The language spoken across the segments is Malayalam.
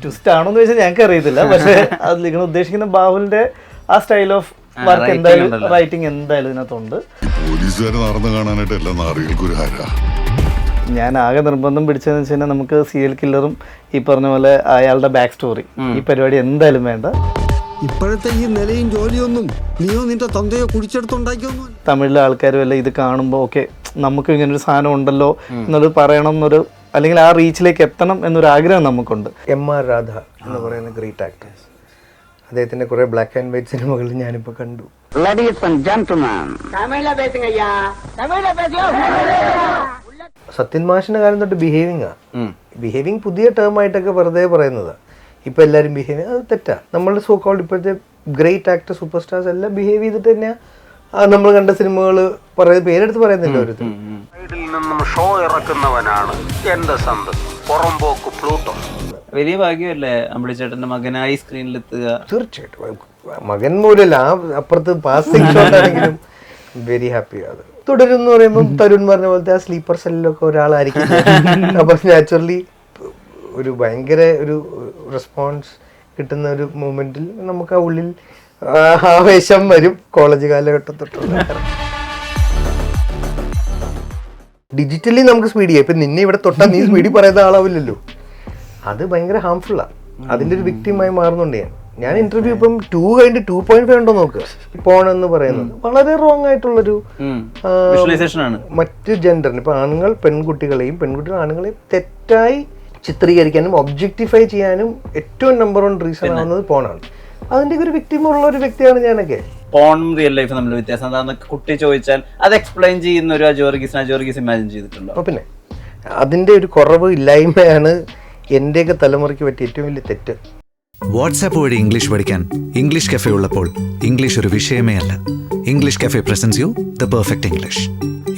ട്വിസ്റ്റ് ആണോന്ന് ചോദിച്ചാൽ ഞങ്ങൾക്ക് അറിയത്തില്ല. പക്ഷേ അത് നിങ്ങൾ ഉദ്ദേശിക്കുന്ന ബാഹുലിന്റെ ആ സ്റ്റൈൽ ഓഫ് വർക്ക് എന്തായാലും റൈറ്റിംഗ് എന്തായാലും ഇതിനകത്തുണ്ട്. പോലീസുകാരെ നടന്നു കാണാനായിട്ട് എല്ലാ നാറികൾക്കും ഒരു ഹര. ഞാൻ ആകെ നിർബന്ധം പിടിച്ചതെന്ന് വെച്ച് കഴിഞ്ഞാൽ നമുക്ക് സീരിയൽ കില്ലറും ഈ പറഞ്ഞ പോലെ അയാളുടെ ബാക്ക് സ്റ്റോറി ഈ പരിപാടി എന്തായാലും വേണ്ട. ഇപ്പോഴത്തെ ഈ നിലയും ജോലിയൊന്നും നീയോ നിന്റെ തന്തയോ കുടിച്ചെടുത്തുണ്ടാക്കിയൊന്നും. തമിഴിലെ ആൾക്കാരും എല്ലാം ഇത് കാണുമ്പോൾ ഓക്കെ നമുക്ക് ഇങ്ങനൊരു സാധനം ഉണ്ടല്ലോ എന്നുള്ളത് പറയണം എന്നൊരു, അല്ലെങ്കിൽ ആ റീച്ചിലേക്ക് എത്തണം എന്നൊരു ആഗ്രഹം നമുക്കുണ്ട്. M.R. രാധ എന്ന് പറയുന്ന ഗ്രേറ്റ് ആക്ടേഴ്സ്, അദ്ദേഹത്തിൻ്റെ കുറേ ബ്ലാക്ക് ആൻഡ് വൈറ്റ് സിനിമകൾ ഞാനിപ്പോൾ കണ്ടു. സത്യൻ മാഷിന്റെ കാലം തൊട്ട് ബിഹേവിങ് പുതിയ ടേം ആയിട്ടൊക്കെ വെറുതെ പറയുന്നതാണ്. ഇപ്പം എല്ലാവരും ബിഹേവ്, അത് തെറ്റാ. നമ്മളുടെ സോ കോൾഡ് ഇപ്പോഴത്തെ ഗ്രേറ്റ് ആക്ടർ സൂപ്പർ സ്റ്റാർസ് എല്ലാം ബിഹേവ് ചെയ്തിട്ട് തന്നെയാണ് നമ്മൾ കണ്ട സിനിമകൾ പേരെടുത്ത് പറയുന്നില്ല. ഒരു നിന്നും ഷോ ഇറക്കുന്നവനാണ് എന്റെ സന്ത് പുറംപോക്ക് പ്ലൂട്ടോ. വലിയ ഭാഗ്യമല്ലേ അമ്പിളിച്ചേട്ടന്റെ മകനായി സ്ക്രീനിലെത്തുക? തീർച്ചയായിട്ടും മകൻ മൂലല്ല, ആ അപ്പുറത്ത് പാസിംഗ് ഷോട്ട് ആണെങ്കിലും വെരി ഹാപ്പി. അത് തുടരുമെന്ന് പറയുമ്പോൾ തരുൺ പറഞ്ഞ പോലത്തെ ആ സ്ലീപ്പർ സെല്ലിലൊക്കെ ഒരാളായിരിക്കും. അപ്പം നാച്ചുറലി ഒരു ഭയങ്കര ഒരു റെസ്പോൺസ് കിട്ടുന്ന ഒരു മൂമെന്റിൽ നമുക്ക് ആ ഉള്ളിൽ ആവേശം വരും. കോളേജ് കാലഘട്ടം തൊട്ടുള്ള ഡിജിറ്റലി നമുക്ക് സ്പീഡ് ചെയ്യാം. ഇപ്പം നിന്നെ ഇവിടെ തൊട്ടാൽ നീ സ്പീഡിൽ പറയുന്ന ആളാവില്ലല്ലോ. അത് ഭയങ്കര ഹാംഫുള്ളാണ്. അതിൻ്റെ ഒരു വിക്ടിമായി മാറുന്നുണ്ട് ഞാൻ ഇന്റർവ്യൂ ഇപ്പം 2 കഴിഞ്ഞ് 2.5 ഉണ്ടോ നോക്കുക. പോൺ എന്ന് പറയുന്നത് വളരെ റോങ് ആയിട്ടുള്ളൊരു മറ്റ് ജെൻഡറിന്, ഇപ്പൊ ആണുങ്ങൾ പെൺകുട്ടികളെയും പെൺകുട്ടികൾ ആണുങ്ങളെയും തെറ്റായി ചിത്രീകരിക്കാനും ഒബ്ജക്ടിഫൈ ചെയ്യാനും ഏറ്റവും നമ്പർ 1 റീസൺ ആവുന്നത് പോണാണ്. അതിന്റെ ഒരു വിക്ടിമുള്ള ഒരു വ്യക്തിയാണ് ഞാനൊക്കെ. പോണും റിയൽ ലൈഫും തമ്മിൽ വ്യത്യാസം എന്താണെന്ന് കുട്ടി ചോദിച്ചാൽ അത് എക്സ്പ്ലെയിൻ ചെയ്യുന്ന ഒരു അജോർഗീസ് ഇമാജിൻ ചെയ്തിട്ടുണ്ടോ? പിന്നെ അതിന്റെ ഒരു കുറവ് ഇല്ലായ്മയാണ് എന്റെയൊക്കെ തലമുറയ്ക്ക് പറ്റിയ ഏറ്റവും വലിയ തെറ്റ്. വാട്സാപ്പ് വഴി ഇംഗ്ലീഷ് പഠിക്കാൻ ഇംഗ്ലീഷ് കഫേ ഉള്ളപ്പോൾ ഇംഗ്ലീഷ് ഒരു വിഷയമേ അല്ല. English cafe presents you the perfect English.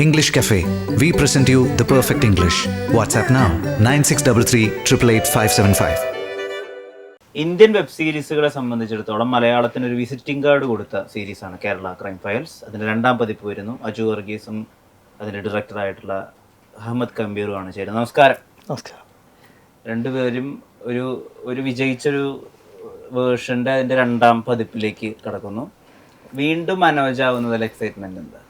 English cafe, we present you the perfect English. WhatsApp now 9633388575. Indian web സീരീസുകളെ സംബന്ധിച്ചിടത്തോളം മലയാളത്തിന് ഒരു വിസിറ്റിംഗ് കാർഡ് കൊടുത്ത സീരീസാണ് കേരള ക്രൈം ഫയൽസ്. അതിൻ്റെ 2ാം പതിപ്പ് വരുന്നു. അജു വർഗീസും അതിൻ്റെ ഡയറക്ടറായിട്ടുള്ള അഹമ്മദ് കമ്പീറുമാണ് ചേരുന്നത്. നമസ്കാരം. നമസ്കാരം. രണ്ടുപേരും ഒരു വിജയിച്ചൊരു വേർഷൻ്റെ അതിൻ്റെ 2ാം പതിപ്പിലേക്ക് കടക്കുന്നു. വീണ്ടും മനോജാവുന്നതിൽ എക്സൈറ്റ്മെന്റ് എന്താ?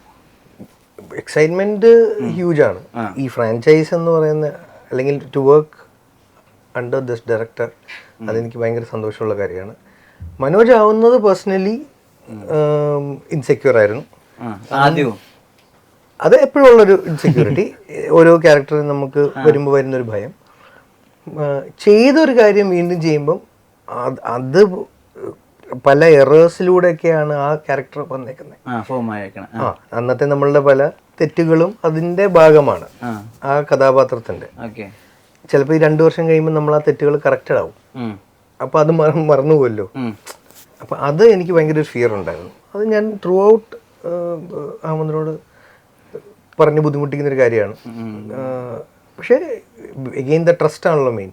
എക്സൈറ്റ്മെന്റ് ഹ്യൂജ് ആണ്. ഈ ഫ്രാഞ്ചൈസ് എന്ന് പറയുന്ന, അല്ലെങ്കിൽ to work under this director, അതെനിക്ക് ഭയങ്കര സന്തോഷമുള്ള കാര്യമാണ്. മനോജ് ആവുന്നത് പേഴ്സണലി ഇൻസെക്യൂർ ആയിരുന്നു ആദ്യവും. അത് എപ്പോഴും ഉള്ളൊരു ഇൻസെക്യൂരിറ്റി. ഓരോ ക്യാരക്ടറും നമുക്ക് വരുമ്പോൾ വരുന്നൊരു ഭയം. ചെയ്തൊരു കാര്യം വീണ്ടും ചെയ്യുമ്പം അത് പല എറേഴ്സിലൂടെയൊക്കെയാണ് ആ ക്യാരക്ടർ വന്നേക്കുന്നത്. അന്നത്തെ നമ്മളുടെ പല തെറ്റുകളും അതിന്റെ ഭാഗമാണ് ആ കഥാപാത്രത്തിന്റെ. ചിലപ്പോൾ ഈ 2 വർഷം കഴിയുമ്പോൾ നമ്മൾ ആ തെറ്റുകൾ കറക്റ്റഡ് ആവും. അപ്പൊ അത് മറന്നുപോയല്ലോ. അപ്പൊ അത് എനിക്ക് ഭയങ്കര ഒരു ഫിയർ ഉണ്ടായിരുന്നു. അത് ഞാൻ ത്രൂ ഔട്ട് അഹമ്മദിനോട് പറഞ്ഞ് ബുദ്ധിമുട്ടിക്കുന്ന ഒരു കാര്യമാണ്. പക്ഷേ എഗെയിൻ ദ ട്രസ്റ്റ് ആണല്ലോ മെയിൻ.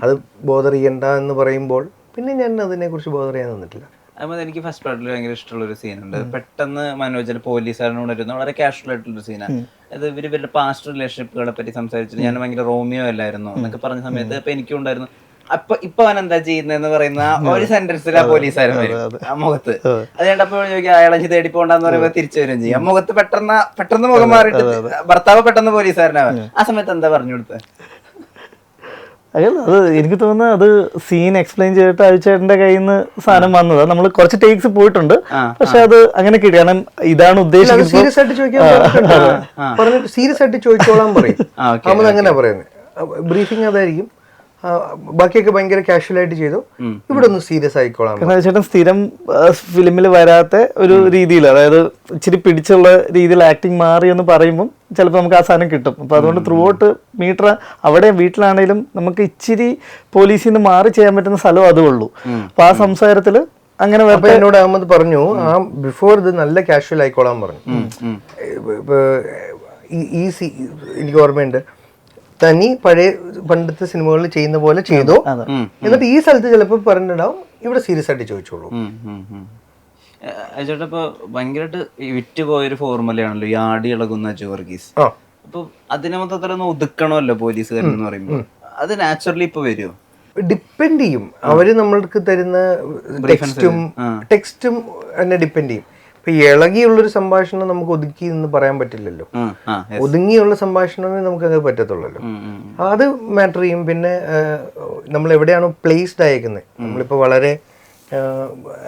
അത് ബോധർ ചെയ്യണ്ട എന്ന് പറയുമ്പോൾ പിന്നെ ഞാൻ അതിനെക്കുറിച്ച് ബോധർ ചെയ്യാൻ നിന്നിട്ടില്ല. അതുപോലെ എനിക്ക് ഫസ്റ്റ് പാർട്ടിൽ ഭയങ്കര ഇഷ്ടമുള്ളൊരു സീനുണ്ട്. പെട്ടെന്ന് മനോജ് പോലീസുകാരനോട് വരുന്ന വളരെ കാഷ്വൽ ആയിട്ടുള്ളൊരു സീനാണ്. അത് ഇവരുടെ പാസ്റ്റ് റിലേഷൻഷിപ്പുകളെ പറ്റി സംസാരിച്ചിട്ട് ഞാൻ ഭയങ്കര റോമിയോ അല്ലായിരുന്നു എന്നൊക്കെ പറഞ്ഞ സമയത്ത് അപ്പൊ എനിക്കും ഉണ്ടായിരുന്നു ഇപ്പൊ അവൻ എന്താ ചെയ്യുന്നതെന്ന് പറയുന്ന ഒരു സെന്റൻസിൽ ആ പോലീസുകാരൻ വരും ആ മുഖത്ത്. അത് കണ്ടപ്പോൾ ചോദിക്കാം അയാളെ തേടി പോകണ്ടെന്ന് പറയുമ്പോൾ തിരിച്ചു വരും ചെയ്യും. ആ മുഖത്ത് പെട്ടെന്ന് മുഖം മാറിയിട്ട് ഭർത്താവ് പെട്ടെന്ന് പോലീസുകാരനാവാൻ. ആ സമയത്ത് എന്താ പറഞ്ഞു കൊടുത്തത്? അത് എനിക്ക് തോന്നുന്നത് അത് സീൻ എക്സ്പ്ലെയിൻ ചെയ്തിട്ട് അഴിച്ചേട്ടന്റെ കയ്യിൽ നിന്ന് സാധനം വന്നത്. നമ്മൾ കുറച്ച് ടേക്സ് പോയിട്ടുണ്ട്, പക്ഷെ അത് അങ്ങനെ കിട്ടി. കാരണം ഇതാണ് ഉദ്ദേശിക്കുന്നത്. സീരിയസ് ആയിട്ട് ചോദിച്ചോളാൻ പറയും. അങ്ങനെ പറയുന്നത് ബ്രീഫിംഗ് അതായിരിക്കും. ബാക്കിയൊക്കെ ഭയങ്കര കാഷ്വൽ ആയിട്ട് ചെയ്തു. ഇവിടെ ഒന്ന് സീരിയസ് ആയിക്കോളാം. ചേട്ടൻ സ്ഥിരം ഫിലിമിൽ വരാത്ത ഒരു രീതിയിൽ, അതായത് ഇച്ചിരി പിടിച്ചുള്ള രീതിയിൽ ആക്ടിങ് മാറി എന്ന് പറയുമ്പോൾ ചിലപ്പോൾ നമുക്ക് ആ സാധനം കിട്ടും. അപ്പൊ അതുകൊണ്ട് ത്രൂ ഔട്ട് മീറ്റർ അവിടെ വീട്ടിലാണെങ്കിലും നമുക്ക് ഇച്ചിരി പോലീസിൽ നിന്ന് മാറി ചെയ്യാൻ പറ്റുന്ന സ്ഥലവും അതേ ഉള്ളൂ. അപ്പൊ ആ സംസാരത്തില് അങ്ങനെ എന്നോട് അഹമ്മദ് പറഞ്ഞു, ആ ബിഫോർ ഇത് നല്ല കാഷ്വൽ ആയിക്കോളാൻ പറഞ്ഞു. എനിക്ക് ഓർമ്മയുണ്ട്, തനി പഴയ പണ്ടത്തെ സിനിമകളിൽ ചെയ്യുന്ന പോലെ ചെയ്തോ, എന്നിട്ട് ഈ സ്ഥലത്ത് ചിലപ്പോൾ പറഞ്ഞിട്ടുണ്ടാവും ഇവിടെ സീരിയസ് ആയിട്ട് ചോദിച്ചോളൂ. ചേട്ടാ ഇപ്പൊ ഭയങ്കരമായിട്ട് വിറ്റുപോയൊരു ഫോർമുലയാണല്ലോ ഈ ആടി ഇളകുന്ന അജു വർഗീസ്. അപ്പൊ അതിനെ മൊത്തത്തിലൊന്ന് ഒതുക്കണമല്ലോ പോലീസുകാരെന്ന് പറയുമ്പോൾ. അത് നാച്ചുറലി ഇപ്പൊ വരുമോ? ഡിപ്പെൻഡ് ചെയ്യും. അവര് നമ്മൾക്ക് തരുന്ന ടെക്സ്റ്റും എന്നെ ഡിപ്പെൻഡ് ചെയ്യും. ഇപ്പൊ ഇളകിയുള്ളൊരു സംഭാഷണം നമുക്ക് ഒതുക്കി എന്ന് പറയാൻ പറ്റില്ലല്ലോ. ഒതുങ്ങിയുള്ള സംഭാഷണമേ നമുക്ക് അത് പറ്റത്തുള്ളല്ലോ. അത് മാറ്റർ ചെയ്യും. പിന്നെ നമ്മൾ എവിടെയാണോ പ്ലേസ്ഡ് അയക്കുന്നത്, നമ്മളിപ്പോ വളരെ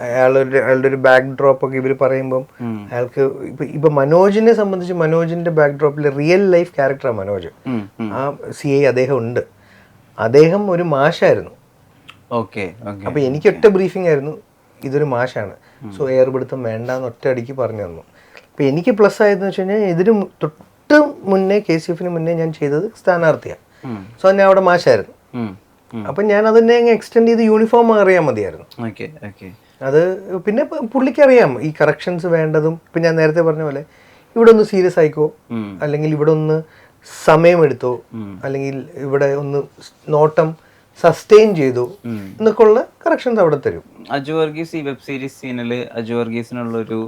അയാളുടെ ഒരു ബാക്ക് ഡ്രോപ്പ് ഒക്കെ ഇവർ പറയുമ്പം അയാൾക്ക് ഇപ്പൊ മനോജിനെ സംബന്ധിച്ച് മനോജിന്റെ ബാക്ക് ഡ്രോപ്പിൽ റിയൽ ലൈഫ് ക്യാരക്ടറാണ് മനോജ്. ആ CI അദ്ദേഹം ഉണ്ട്. അദ്ദേഹം ഒരു മാഷായിരുന്നു. അപ്പൊ എനിക്ക് ഒറ്റ ബ്രീഫിംഗ് ആയിരുന്നു, ഇതൊരു മാഷാണ്, സോ ഏർപിടുത്തം വേണ്ടാന്ന് ഒറ്റ അടിക്ക് പറഞ്ഞു തന്നു. അപ്പൊ എനിക്ക് പ്ലസ് ആയതെന്ന് വെച്ച് കഴിഞ്ഞാൽ ഇതിന് തൊട്ട് മുന്നേ KCF മുന്നേ ഞാൻ ചെയ്തത് സ്ഥാനാർത്ഥിയാണ്. സോ ഞാൻ അവിടെ മാഷായിരുന്നു. അപ്പൊ ഞാൻ അതിനെ എക്സ്റ്റെൻഡ് ചെയ്ത് യൂണിഫോം അറിയാൻ മതിയായിരുന്നു. അത് പിന്നെ പുള്ളിക്ക് അറിയാം ഈ കറക്ഷൻസ് വേണ്ടതും. ഇപ്പൊ ഞാൻ നേരത്തെ പറഞ്ഞ പോലെ ഇവിടെ ഒന്ന് സീരിയസ് ആയിക്കോ, അല്ലെങ്കിൽ ഇവിടെ ഒന്ന് സമയമെടുത്തോ, അല്ലെങ്കിൽ ഇവിടെ ഒന്ന് നോട്ടം സസ്റ്റെയിൻ ചെയ്തു എന്നൊക്കെ ഉള്ള കറക്ഷൻസ് അവിടെ തരും. അജു വർഗീസ് ഈ വെബ് സീരീസ് സീനില് അജു വർഗീസിനുള്ള ഒരു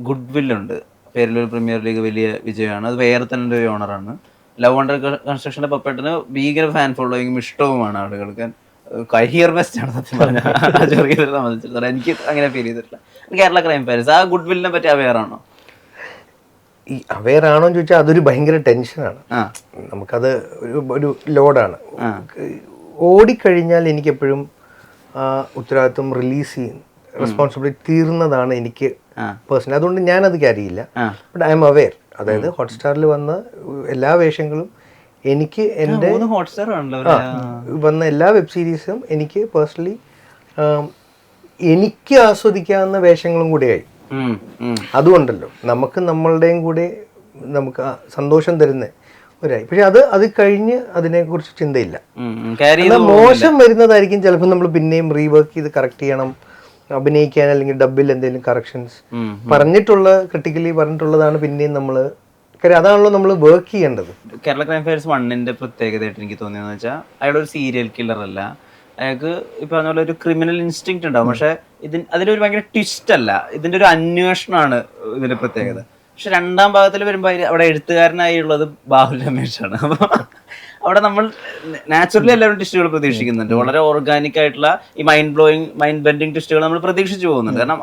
ഗുഡ് വില്ലുണ്ട്. പേരിലൊരു പ്രീമിയർ ലീഗ് വലിയ വിജയമാണ്. അത് വേറെ തന്നെ ഒരു ഓണറാണ്. ലവ് അണ്ടർ കൺസ്ട്രക്ഷന്റെ പപ്പേട്ടിന് ഭീകര ഫാൻ ഫോളോയിങ്ങും ഇഷ്ടവുമാണ് ആളുകൾക്ക്. കരിയർ ബെസ്റ്റ് ആണ് സത്യം പറഞ്ഞാൽ അജു വർഗീസിനെ സംബന്ധിച്ചിടത്തോളം. എനിക്ക് അങ്ങനെ ഫീൽ ചെയ്തിട്ടില്ല. കേരള ക്രൈം ഫയൽസ് ആ ഗുഡ് വില്ലിനെ പറ്റി അവെയർ ആണോ? ഈ അവെയർ ആണോ എന്ന് ചോദിച്ചാൽ അതൊരു ഭയങ്കര ടെൻഷനാണ്. നമുക്കത് ഒരു ലോഡാണ്. ഓടിക്കഴിഞ്ഞാൽ എനിക്കെപ്പോഴും ഉത്തരവാദിത്വം റിലീസ് ചെയ്യുന്ന റെസ്പോൺസിബിലിറ്റി തീർന്നതാണ് എനിക്ക് പേഴ്സണലി. അതുകൊണ്ട് ഞാനത് ക്യാരിയില്ല. But I am aware. അതായത് ഹോട്ട്സ്റ്റാറിൽ വന്ന എല്ലാ വേഷങ്ങളും എനിക്ക് എൻ്റെ വന്ന എല്ലാ വെബ് സീരീസും എനിക്ക് പേഴ്സണലി എനിക്ക് ആസ്വദിക്കാവുന്ന വേഷങ്ങളും കൂടെയായി. അതുകൊണ്ടല്ലോ നമുക്ക് നമ്മളുടെയും കൂടെ നമുക്ക് സന്തോഷം തരുന്ന ഒരായി. പക്ഷെ അത് കഴിഞ്ഞ് അതിനെക്കുറിച്ച് ചിന്തയില്ല. മോശം വരുന്നതായിരിക്കും ചിലപ്പോൾ നമ്മൾ പിന്നെയും റീവർക്ക് ചെയ്ത് കറക്റ്റ് ചെയ്യണം, അഭിനയിക്കാൻ അല്ലെങ്കിൽ ഡബിൽ എന്തെങ്കിലും കറക്ഷൻസ് പറഞ്ഞിട്ടുള്ള ക്രിട്ടിക്കലി പറഞ്ഞിട്ടുള്ളതാണ് പിന്നെയും നമ്മൾ. അതാണല്ലോ നമ്മൾ വർക്ക് ചെയ്യേണ്ടത്. കേരള ക്രൈം ഫയൽസ് 1 പ്രത്യേകതയായിട്ട് എനിക്ക് തോന്നിയെന്ന് വെച്ചാൽ അയാളൊരു സീരിയൽ കില്ലർ അല്ല. അയാൾക്ക് ഇപ്പൊ പറഞ്ഞ പോലെ ഒരു ക്രിമിനൽ ഇൻസ്റ്റിങ്ക്ട് ഉണ്ടാവും. പക്ഷെ അതിലൊരു ഭയങ്കര ട്വിസ്റ്റ് അല്ല, ഇതിന്റെ ഒരു അന്വേഷണമാണ് ഇതിന്റെ പ്രത്യേകത. പക്ഷെ രണ്ടാം ഭാഗത്തിൽ വരുമ്പോൾ അവിടെ എഴുത്തുകാരനായുള്ളത് ബാഹുൽ രമേശാണ്. അപ്പൊ അവിടെ നമ്മൾ നാച്ചുറലി എല്ലാവരും ട്വിസ്റ്റുകൾ പ്രതീക്ഷിക്കുന്നുണ്ട്. വളരെ ഓർഗാനിക് ആയിട്ടുള്ള ഈ മൈൻഡ് ബെൻഡിങ് ട്വിസ്റ്റുകൾ നമ്മൾ പ്രതീക്ഷിച്ചു പോകുന്നുണ്ട്. കാരണം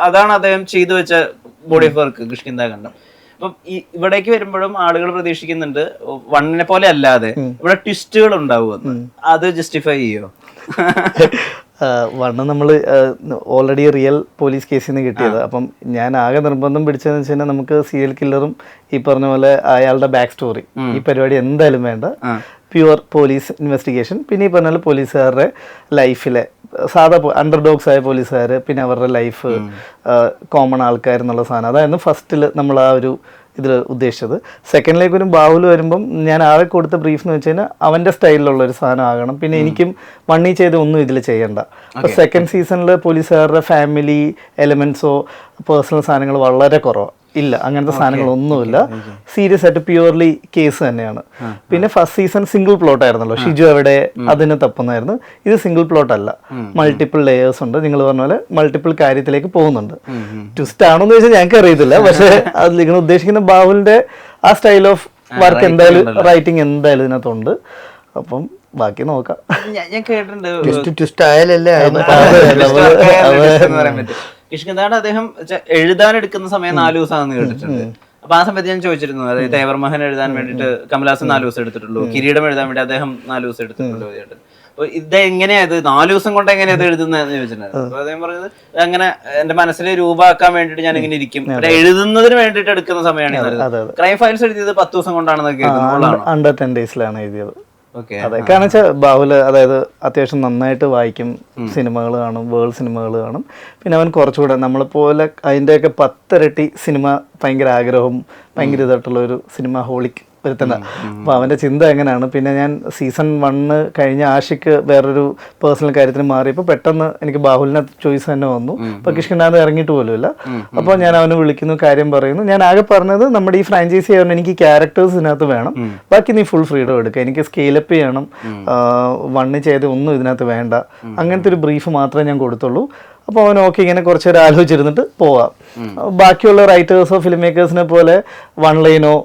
അതാണ് അദ്ദേഹം ചെയ്തു വെച്ച ബോഡി ഓഫ് വർക്ക് കിഷ്കിന്ധാഖണ്ഡം. അപ്പം ഇവിടേക്ക് വരുമ്പോഴും ആളുകൾ പ്രതീക്ഷിക്കുന്നുണ്ട് 1 പോലെ അല്ലാതെ ഇവിടെ ട്വിസ്റ്റുകൾ ഉണ്ടാവുമെന്ന്. അത് ജസ്റ്റിഫൈ ചെയ്യോ? 1 നമ്മൾ ഓൾറെഡി റിയൽ പോലീസ് കേസിൽ നിന്ന് കിട്ടിയത്. അപ്പം ഞാൻ ആകെ നിർബന്ധം പിടിച്ചതെന്ന് വെച്ച് കഴിഞ്ഞാൽ നമുക്ക് സീരിയൽ കില്ലറും ഈ പറഞ്ഞ പോലെ അയാളുടെ ബാക്ക് സ്റ്റോറി ഈ പരിപാടി എന്തായാലും വേണ്ട. Pure police investigation. പിന്നെ ഈ പറഞ്ഞ പോലെ പോലീസുകാരുടെ ലൈഫിലെ സാധാ അണ്ടർഡോഗ്സ് ആയ പോലീസുകാർ, പിന്നെ അവരുടെ ലൈഫ്, കോമൺ ആൾക്കാർ എന്നുള്ള സാധനം അതായിരുന്നു ഫസ്റ്റിൽ നമ്മൾ ആ ഒരു ഇതിൽ ഉദ്ദേശിച്ചത്. സെക്കൻഡിലേക്ക് ഒരു ബാഹുൽ വരുമ്പം ഞാൻ ആകെ കൊടുത്ത ബ്രീഫ് എന്ന് വെച്ച് കഴിഞ്ഞാൽ അവൻ്റെ സ്റ്റൈലിലുള്ള ഒരു സാധനം ആകണം. പിന്നെ എനിക്കും 1 ചെയ്ത് ഒന്നും ഇതിൽ ചെയ്യണ്ട. അപ്പോൾ സെക്കൻഡ് സീസണിൽ പോലീസുകാരുടെ ഫാമിലി എലമെൻസോ പേഴ്സണൽ സാധനങ്ങൾ വളരെ കുറവാണ്. ഇല്ല, അങ്ങനത്തെ സാധനങ്ങളൊന്നുമില്ല. സീരിയസ് ആയിട്ട് പ്യുവർലി കേസ് തന്നെയാണ്. പിന്നെ ഫസ്റ്റ് സീസൺ സിംഗിൾ പ്ലോട്ട് ആയിരുന്നല്ലോ, ഷിജു അവിടെ അതിന് തപ്പുന്നായിരുന്നു. ഇത് സിംഗിൾ പ്ലോട്ട് അല്ല, മൾട്ടിപ്പിൾ ലേയേഴ്സ് ഉണ്ട്. നിങ്ങൾ പറഞ്ഞ പോലെ മൾട്ടിപ്പിൾ കാര്യത്തിലേക്ക് പോകുന്നുണ്ട്. ട്വിസ്റ്റ് ആണോന്ന് ചോദിച്ചാൽ ഞങ്ങൾക്ക് അറിയത്തില്ല. പക്ഷെ അത് നിങ്ങൾ ഉദ്ദേശിക്കുന്ന ബാഹുലിന്റെ ആ സ്റ്റൈൽ ഓഫ് വർക്ക് എന്തായാലും റൈറ്റിംഗ് എന്തായാലും ഇതിനകത്തുണ്ട്. അപ്പം ബാക്കി നോക്കാം. ഞാൻ കേട്ടിട്ടുണ്ട് കിഷ്കിന്ധാഖണ്ഡം അദ്ദേഹം എഴുതാൻ എടുക്കുന്ന സമയം 4 ദിവസമാണെന്ന് കേട്ടിട്ടുണ്ട്. അപ്പൊ ആ സമയത്ത് ഞാൻ ചോദിച്ചിരുന്നു, അതായത് തേവർമഹൻ എഴുതാൻ വേണ്ടിയിട്ട് കമലഹാസൻ 4 ദിവസം എടുത്തിട്ടുള്ളൂ, കിരീടം എഴുതാൻ വേണ്ടി അദ്ദേഹം 4 ദിവസം എടുത്തിട്ടുള്ളൂ. അപ്പൊ ഇത് എങ്ങനെയായത് 4 ദിവസം കൊണ്ട് എങ്ങനെയാ എഴുതുന്നതെന്ന് ചോദിച്ചിട്ടുണ്ടായിരുന്നു. അപ്പൊ അദ്ദേഹം പറഞ്ഞത് അങ്ങനെ എന്റെ മനസ്സിൽ രൂപമാക്കാൻ വേണ്ടിയിട്ട് ഞാൻ ഇങ്ങനെ ഇരിക്കും, എഴുതുന്നതിന് വേണ്ടിയിട്ട് എടുക്കുന്ന സമയമാണ്. ക്രൈം ഫയൽസ് എഴുതിയത് 10 ദിവസം കൊണ്ടാണെന്ന് കേൾക്കുന്നത്. അണ്ടർ 10 ഡേയ്സിലാണ് എഴുതിയത്. അതെ, കാരണം വെച്ചാൽ ബാഹുൽ അതായത് അത്യാവശ്യം നന്നായിട്ട് വായിക്കും, സിനിമകൾ കാണും, വേൾഡ് സിനിമകൾ കാണും. പിന്നെ അവൻ കുറച്ചുകൂടെ നമ്മളെപ്പോലെ അതിൻ്റെയൊക്കെ 10 ഇരട്ടി സിനിമ ഭയങ്കര ആഗ്രഹവും ഭയങ്കര ഇതായിട്ടുള്ള ഒരു സിനിമ ഹോളിക് വരുത്തണ്ട. അപ്പോൾ അവൻ്റെ ചിന്ത എങ്ങനെയാണ്. പിന്നെ ഞാൻ സീസൺ 1 കഴിഞ്ഞ ആഷിക്ക് വേറൊരു പേഴ്സണൽ കാര്യത്തിന് മാറിയപ്പോൾ പെട്ടെന്ന് എനിക്ക് ബാഹുലിനെ ചോയ്സ് തന്നെ വന്നു. അപ്പോൾ കിഷ്കിന്ധാഖണ്ഡം ഇറങ്ങിയിട്ട് പോലുമില്ല. അപ്പോൾ ഞാൻ അവനെ വിളിക്കുന്നു, കാര്യം പറയുന്നു. ഞാൻ ആകെ പറഞ്ഞത് നമ്മുടെ ഈ ഫ്രാഞ്ചൈസി ആയതുകൊണ്ട് എനിക്ക് ക്യാരക്ടേഴ്സ് ഇതിനകത്ത് വേണം, ബാക്കി നീ ഫുൾ ഫ്രീഡം എടുക്കുക, എനിക്ക് സ്കെയിലപ്പ് ചെയ്യണം, 1 ചെയ്ത് ഒന്നും ഇതിനകത്ത് വേണ്ട, അങ്ങനത്തെ ഒരു ബ്രീഫ് മാത്രമേ ഞാൻ കൊടുത്തുള്ളൂ. അപ്പോൾ അവൻ ഓക്കെ, ഇങ്ങനെ കുറച്ചേരം ആലോചിച്ചിരുന്നിട്ട് പോവാം. ബാക്കിയുള്ള റൈറ്റേഴ്സോ ഫിലിം മേക്കേഴ്സിനെ പോലെ 1 ലൈനോ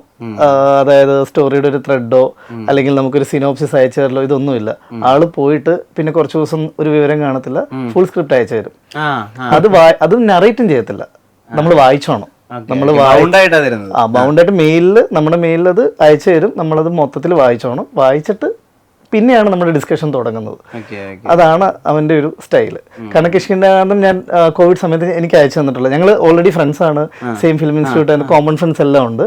അതായത് സ്റ്റോറിയുടെ ഒരു ത്രെഡോ അല്ലെങ്കിൽ നമുക്കൊരു സിനോപ്സിസ് അയച്ചു തരലോ ഇതൊന്നുമില്ല. ആള് പോയിട്ട് പിന്നെ കുറച്ച് ദിവസം ഒരു വിവരം കാണത്തില്ല, ഫുൾ സ്ക്രിപ്റ്റ് അയച്ചു തരും. അത് നറേറ്റും ചെയ്യത്തില്ല, നമ്മൾ വായിച്ചോണം. നമ്മൾ ബൗണ്ടായിട്ട് മെയിലില് നമ്മുടെ മെയിലിൽ അത് അയച്ചു തരും, നമ്മളത് മൊത്തത്തിൽ വായിച്ചോണം. വായിച്ചിട്ട് പിന്നെയാണ് നമ്മുടെ ഡിസ്കഷൻ തുടങ്ങുന്നത്. അതാണ് അവന്റെ ഒരു സ്റ്റൈല്. കാരണം കിഷ്കിന്ധാനന്ദൻ ഞാൻ കോവിഡ് സമയത്ത് എനിക്ക് അയച്ചു തന്നിട്ടുള്ളത്. ഞങ്ങൾ ഓൾറെഡി ഫ്രണ്ട്സ് ആണ്, same film institute, common friends എല്ലാം ഉണ്ട്.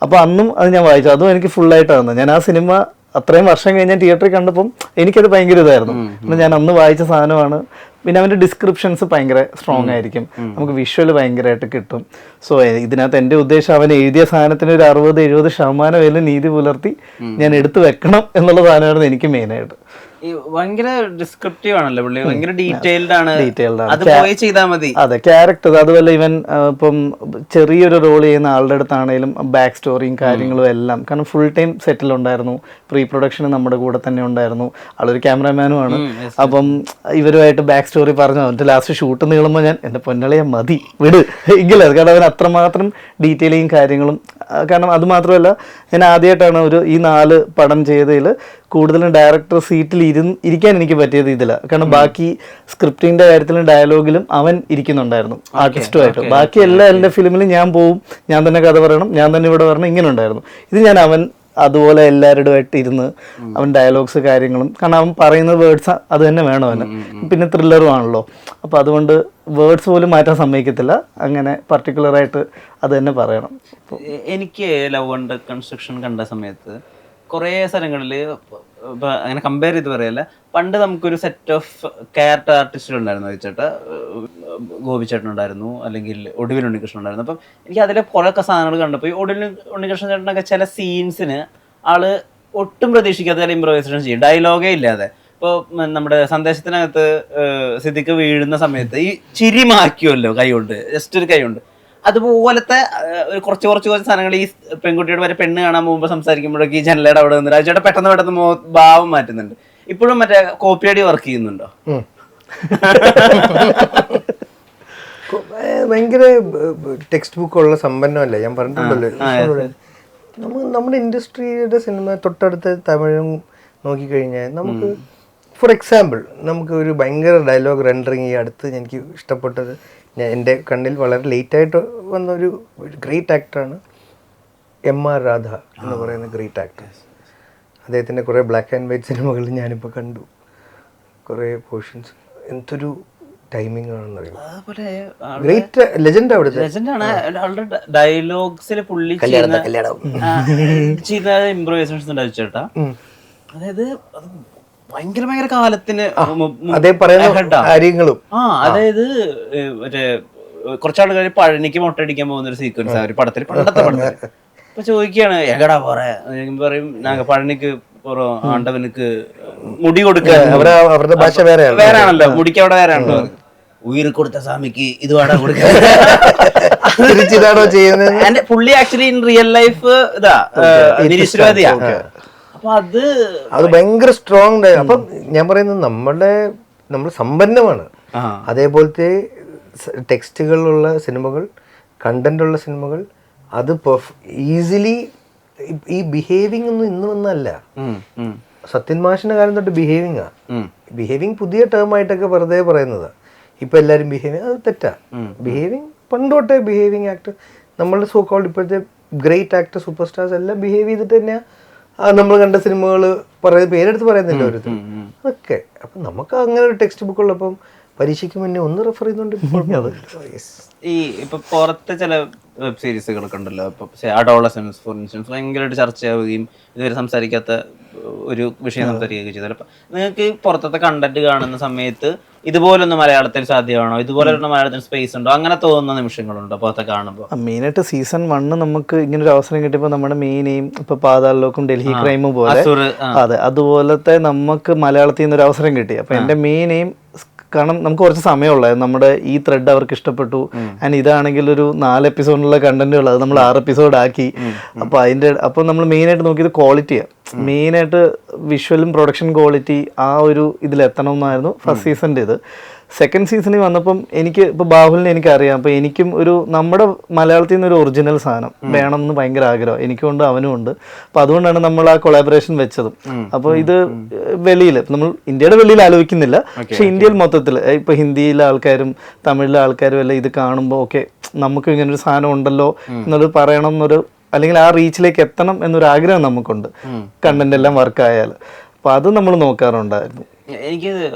അപ്പോൾ അന്നും അത് ഞാൻ വായിച്ചു, അതും എനിക്ക് ഫുള്ളായിട്ടാണ്. ഞാൻ ആ സിനിമ അത്രയും വർഷം കഴിഞ്ഞ് ഞാൻ തിയേറ്ററിൽ കണ്ടപ്പം എനിക്കത് ഭയങ്കര ഇതായിരുന്നു. ഞാൻ അന്ന് വായിച്ച സാധനമാണ്. പിന്നെ അവൻ്റെ ഡിസ്ക്രിപ്ഷൻസ് ഭയങ്കര സ്ട്രോങ് ആയിരിക്കും, നമുക്ക് വിഷ്വൽ ഭയങ്കരമായിട്ട് കിട്ടും. സോ ഇതിനകത്ത് എൻ്റെ ഉദ്ദേശം അവൻ എഴുതിയ സാധനത്തിന് ഒരു 60-70% നീതി പുലർത്തി ഞാൻ എടുത്തു വെക്കണം എന്നുള്ള സാധനമായിരുന്നു എനിക്ക് മെയിനായിട്ട്. ഭയങ്കര ഡിസ്ക്രിപ്റ്റീവ് ആണല്ലോ പുള്ളി, ഭയങ്കര ഡീറ്റെയിൽഡ് ആണ്. അത് പോയി ചെയ്താൽ മതി. അതെ, ക്യാരക്ടർ അതുപോലെ ഇവൻ ഇപ്പം ചെറിയൊരു റോൾ ചെയ്യുന്ന ആളുടെ അടുത്താണേലും ബാക്ക് സ്റ്റോറിയും കാര്യങ്ങളും എല്ലാം, കാരണം ഫുൾ ടൈം സെറ്റിലുണ്ടായിരുന്നു, പ്രീ പ്രൊഡക്ഷന് നമ്മുടെ കൂടെ തന്നെ ഉണ്ടായിരുന്നു. ആളൊരു ക്യാമറാമാനും ആണ്. അപ്പം ഇവരുമായിട്ട് ബാക്ക് സ്റ്റോറി പറഞ്ഞു, അവൻ്റെ ലാസ്റ്റ് ഷൂട്ട് നീളുമ്പോൾ ഞാൻ എൻ്റെ പൊന്നളിയെ മതി വിട് എങ്കിലേ, കാരണം അവൻ അത്രമാത്രം ഡീറ്റെയിലിങ് കാര്യങ്ങളും. കാരണം അത് മാത്രമല്ല, ഞാൻ ആദ്യമായിട്ടാണ് ഈ 4 പടം ചെയ്തതിൽ കൂടുതലും ഡയറക്ടർ സീറ്റിൽ ഇരിക്കാൻ എനിക്ക് പറ്റിയത് ഇതിലാണ്. കാരണം ബാക്കി സ്ക്രിപ്റ്റിന്റെ കാര്യത്തിലും ഡയലോഗിലും അവൻ ഇരിക്കുന്നുണ്ടായിരുന്നു ആർട്ടിസ്റ്റുമായിട്ട്. ബാക്കി എല്ലാ ഫിലിമിലും ഞാൻ പോവും, ഞാൻ തന്നെ കഥ പറയണം, ഞാൻ തന്നെ ഇവിടെ വരണം, ഇങ്ങനെ ഉണ്ടായിരുന്നു. ഇത് ഞാൻ അവൻ അതുപോലെ എല്ലാവരുമായിട്ട് ഇരുന്ന് അവൻ ഡയലോഗ്സ് കാര്യങ്ങളും, കാരണം അവൻ പറയുന്ന വേർഡ്സ് അത് തന്നെ വേണം അവന്. പിന്നെ ത്രില്ലറും ആണല്ലോ, അപ്പോൾ അതുകൊണ്ട് വേർഡ്സ് പോലും മാറ്റാൻ സമ്മതിക്കത്തില്ല. അങ്ങനെ പർട്ടിക്കുലറായിട്ട് അത് തന്നെ പറയണം. എനിക്ക് ലവ് ആൻഡ് കൺസ്ട്രക്ഷൻ കണ്ട സമയത്ത് കുറേ സ്ഥലങ്ങളിൽ അങ്ങനെ കമ്പയർ ചെയ്ത് പറയല്ല, പണ്ട് നമുക്കൊരു സെറ്റ് ഓഫ് ക്യാരക്ടർ ആർട്ടിസ്റ്റുകൾ ഉണ്ടായിരുന്നു. ചേട്ടാ ഗോപിച്ചേട്ടൻ ഉണ്ടായിരുന്നു, അല്ലെങ്കിൽ ഒടുവിൽ ഉണ്ണികൃഷ്ണൻ ഉണ്ടായിരുന്നു. അപ്പം എനിക്ക് അതിലെ കുറേ സാധനങ്ങൾ കണ്ടപ്പോൾ ഈ ഒടുവിൽ ഉണ്ണികൃഷ്ണൻ ചേട്ടനൊക്കെ ചില സീൻസിന് ആള് ഒട്ടും പ്രതീക്ഷിക്കാതെ ചില ഇംപ്രവൈസേഷൻ ചെയ്യും, ഡയലോഗേ ഇല്ലാതെ. ഇപ്പോൾ നമ്മുടെ സന്ദേശത്തിനകത്ത് സിദ്ദിഖ് വീഴുന്ന സമയത്ത് ഈ ചിരി മാറ്റുമല്ലോ കൈകൊണ്ട്, ജസ്റ്റ് ഒരു കൈകൊണ്ട്, അതുപോലത്തെ കുറച്ച് സാധനങ്ങൾ ഈ പെൺകുട്ടിയുടെ വരെ പെണ്ണ് കാണാൻ പോകുമ്പോൾ സംസാരിക്കുമ്പോഴൊക്കെ ഈ ജനലയുടെ അവിടെ നിന്ന് രാജയുടെ പെട്ടെന്ന് ഭാവം മാറ്റുന്നുണ്ട്. ഇപ്പോഴും മറ്റേ കോപ്പിയടി വർക്ക് ചെയ്യുന്നുണ്ടോ? ഭയങ്കര ടെക്സ്റ്റ് ബുക്കുള്ള സമ്പന്നമല്ല, ഞാൻ പറഞ്ഞിട്ടുണ്ടല്ലോ. നമ്മുടെ ഇൻഡസ്ട്രിയുടെ സിനിമ തൊട്ടടുത്ത് തമിഴും നോക്കിക്കഴിഞ്ഞാൽ നമുക്ക്, ഫോർ എക്സാമ്പിൾ, നമുക്ക് ഒരു ഭയങ്കര ഡയലോഗ് റെൻഡറിങ് ഈ അടുത്ത് എനിക്ക് ഇഷ്ടപ്പെട്ടത്, എൻ്റെ കണ്ണിൽ വളരെ ലേറ്റായിട്ട് വന്ന ഒരു ഗ്രേറ്റ് ആക്ടറാണ് M.R. രാധ എന്ന് പറയുന്ന ഗ്രേറ്റ് ആക്ടർ. അദ്ദേഹത്തിൻ്റെ കുറേ ബ്ലാക്ക് ആൻഡ് വൈറ്റ് സിനിമകൾ ഞാനിപ്പോൾ കണ്ടു, കുറേ പോർഷൻസ്. എന്തൊരു ടൈമിംഗ് ആണെന്ന് അറിയാം. ഗ്രേറ്റ് ലെജൻഡ് അവിടുത്തെ ഡയലോഗ്സിൽ പുള്ളി ചെയ്യുന്ന ഇംപ്രൂവൈസേഷൻസ് ഉണ്ടാവും ചേട്ടാ. അതായത് ഭയങ്കര കാലത്തിന് അതേ പറയുന്ന കാര്യങ്ങളും. അതായത് മറ്റേ കുറച്ചാൾ കഴിഞ്ഞ് പഴനിക്ക് മുട്ടടിക്കാൻ പോകുന്ന ഒരു സീക്വൻസ് ആ ഒരു പടത്തിൽ, പണ്ടത്തെ പടത്തിൽ. അപ്പൊ ചോദിക്കുകയാണ് എങ്ങടാ പറയും പഴനിക്ക് ആണ്ടവനക്ക് മുടി കൊടുക്കാൻ, അവരുടെ ഭാഷ വേറെ ആണല്ലോ, മുടിക്ക് അവിടെ വേറെ ആണല്ലോ. ഉയിർ കൊടുത്ത സ്വാമിക്ക് ഇത് വേടാ കൊടുക്കാൻ. പുള്ളി ആക്ച്വലി ഇൻ റിയൽ ലൈഫ് ഇതാ നിരീശ്വരവാദിയാ. അപ്പൊ അത് ഭയങ്കര സ്ട്രോങ്. അപ്പം ഞാൻ പറയുന്നത് നമ്മൾ സമ്പന്നമാണ്. അതേപോലത്തെ ടെക്സ്റ്റുകളുള്ള സിനിമകൾ, കണ്ടന്റ് ഉള്ള സിനിമകൾ, അത് ഈസിലി ഈ ബിഹേവിംഗ് ഒന്നും ഇന്ന് വന്നല്ല. സത്യൻ മാഷിന്റെ കാലം തൊട്ട് ബിഹേവിംഗ് പുതിയ ടേം ആയിട്ടൊക്കെ വെറുതെ പറയുന്നത്. ഇപ്പൊ എല്ലാരും ബിഹേവിംഗ്, അത് തെറ്റാ. ബിഹേവിംഗ് പണ്ടോട്ടെ ബിഹേവിംഗ് ആക്ടർ, നമ്മളുടെ സോ കോൾഡ് ഇപ്പോഴത്തെ ഗ്രേറ്റ് ആക്ടർ സൂപ്പർ സ്റ്റാർസ് എല്ലാം ബിഹേവ് ചെയ്തിട്ട് തന്നെയാ നമ്മൾ കണ്ട സിനിമകൾ പേരെടുത്ത് പറയുന്നില്ല ഓരോരുത്തർ അതൊക്കെ. അപ്പം നമുക്ക് അങ്ങനെ ഒരു ടെക്സ്റ്റ് ബുക്ക് ഉള്ളപ്പം പരീക്ഷയ്ക്ക് മുന്നേ ഒന്ന് റെഫർ ചെയ്യുന്നുണ്ട്. ഈ ഇപ്പൊ പുറത്തെ ചില വെബ് സീരീസുകളൊക്കെ ഉണ്ടല്ലോ, ഇപ്പൊ അഡോളസൻസ് ഫോർ ഇൻസ്റ്റൻസ് ഭയങ്കരമായിട്ട് ചർച്ചയാവുകയും ഇതുവരെ സംസാരിക്കാത്ത ഒരു വിഷയം സംസാരിക്കുകയൊക്കെ ചെയ്താൽ, അപ്പൊ നിങ്ങൾക്ക് പുറത്തത്തെ കണ്ടന്റ് കാണുന്ന സമയത്ത് ഇതുപോലൊന്ന് മലയാളത്തിൽ സാധ്യമാണോ, ഇതുപോലൊരു മലയാളത്തിൽ സ്പേസ് ഉണ്ടോ, അങ്ങനെ തോന്നുന്ന നിമിഷങ്ങളുണ്ടോ പുറത്തെ കാണുമ്പോൾ? മെയിനായിട്ട് സീസൺ 1 നമുക്ക് ഇങ്ങനെ ഒരു അവസരം കിട്ടിയപ്പോൾ നമ്മുടെ മെയിൻ എയിം ഇപ്പൊ പാതാളിലോക്കും ഡൽഹി ക്രൈമും പോലെ, അതെ അതുപോലത്തെ നമുക്ക് മലയാളത്തിൽ നിന്ന് ഒരു അവസരം കിട്ടി. അപ്പൊ എന്റെ മെയിൻ എയിം, കാരണം നമുക്ക് കുറച്ച് സമയമുള്ളായിരുന്നു, നമ്മുടെ ഈ ത്രെഡ് അവർക്ക് ഇഷ്ടപ്പെട്ടു. ആൻഡ് ഇതാണെങ്കിൽ ഒരു 4 എപ്പിസോഡിലുള്ള കണ്ടന്റുകൾ, അത് നമ്മൾ 6 എപ്പിസോഡ് ആക്കി. അപ്പോൾ നമ്മൾ മെയിനായിട്ട് നോക്കിയത് ക്വാളിറ്റിയാണ്. മെയിനായിട്ട് വിഷ്വലും പ്രൊഡക്ഷൻ ക്വാളിറ്റി ആ ഒരു ഇതിലെത്തണം എന്നായിരുന്നു ഫസ്റ്റ് സീസണിൻ്റെ ഇത്. സെക്കൻഡ് സീസണിൽ വന്നപ്പം എനിക്ക് ഇപ്പോൾ ബാഹുലിനെ എനിക്കറിയാം, അപ്പോൾ എനിക്കും ഒരു നമ്മുടെ മലയാളത്തിൽ നിന്ന് ഒരു ഒറിജിനൽ സാധനം വേണം എന്ന് ഭയങ്കര ആഗ്രഹം എനിക്കുണ്ട്, അവനും ഉണ്ട്. അപ്പോൾ അതുകൊണ്ടാണ് നമ്മൾ ആ കൊളാബറേഷൻ വെച്ചതും. അപ്പോൾ ഇത് വെളിയിൽ നമ്മൾ ഇന്ത്യയുടെ വെളിയിൽ ആലോചിക്കുന്നില്ല, പക്ഷെ ഇന്ത്യയിൽ മൊത്തത്തിൽ ഇപ്പോൾ ഹിന്ദിയിലെ ആൾക്കാരും തമിഴിലെ ആൾക്കാരും എല്ലാം ഇത് കാണുമ്പോൾ ഓക്കെ നമുക്ക് ഇങ്ങനൊരു സാധനം ഉണ്ടല്ലോ എന്നുള്ളത് പറയണം എന്നൊരു, അല്ലെങ്കിൽ ആ റീച്ചിലേക്ക് എത്തണം എന്നൊരു ആഗ്രഹം നമുക്കുണ്ട് കണ്ടന്റ് എല്ലാം വർക്കായാൽ. അപ്പോൾ അത് നമ്മൾ നോക്കാറുണ്ടായിരുന്നു. എനിക്ക്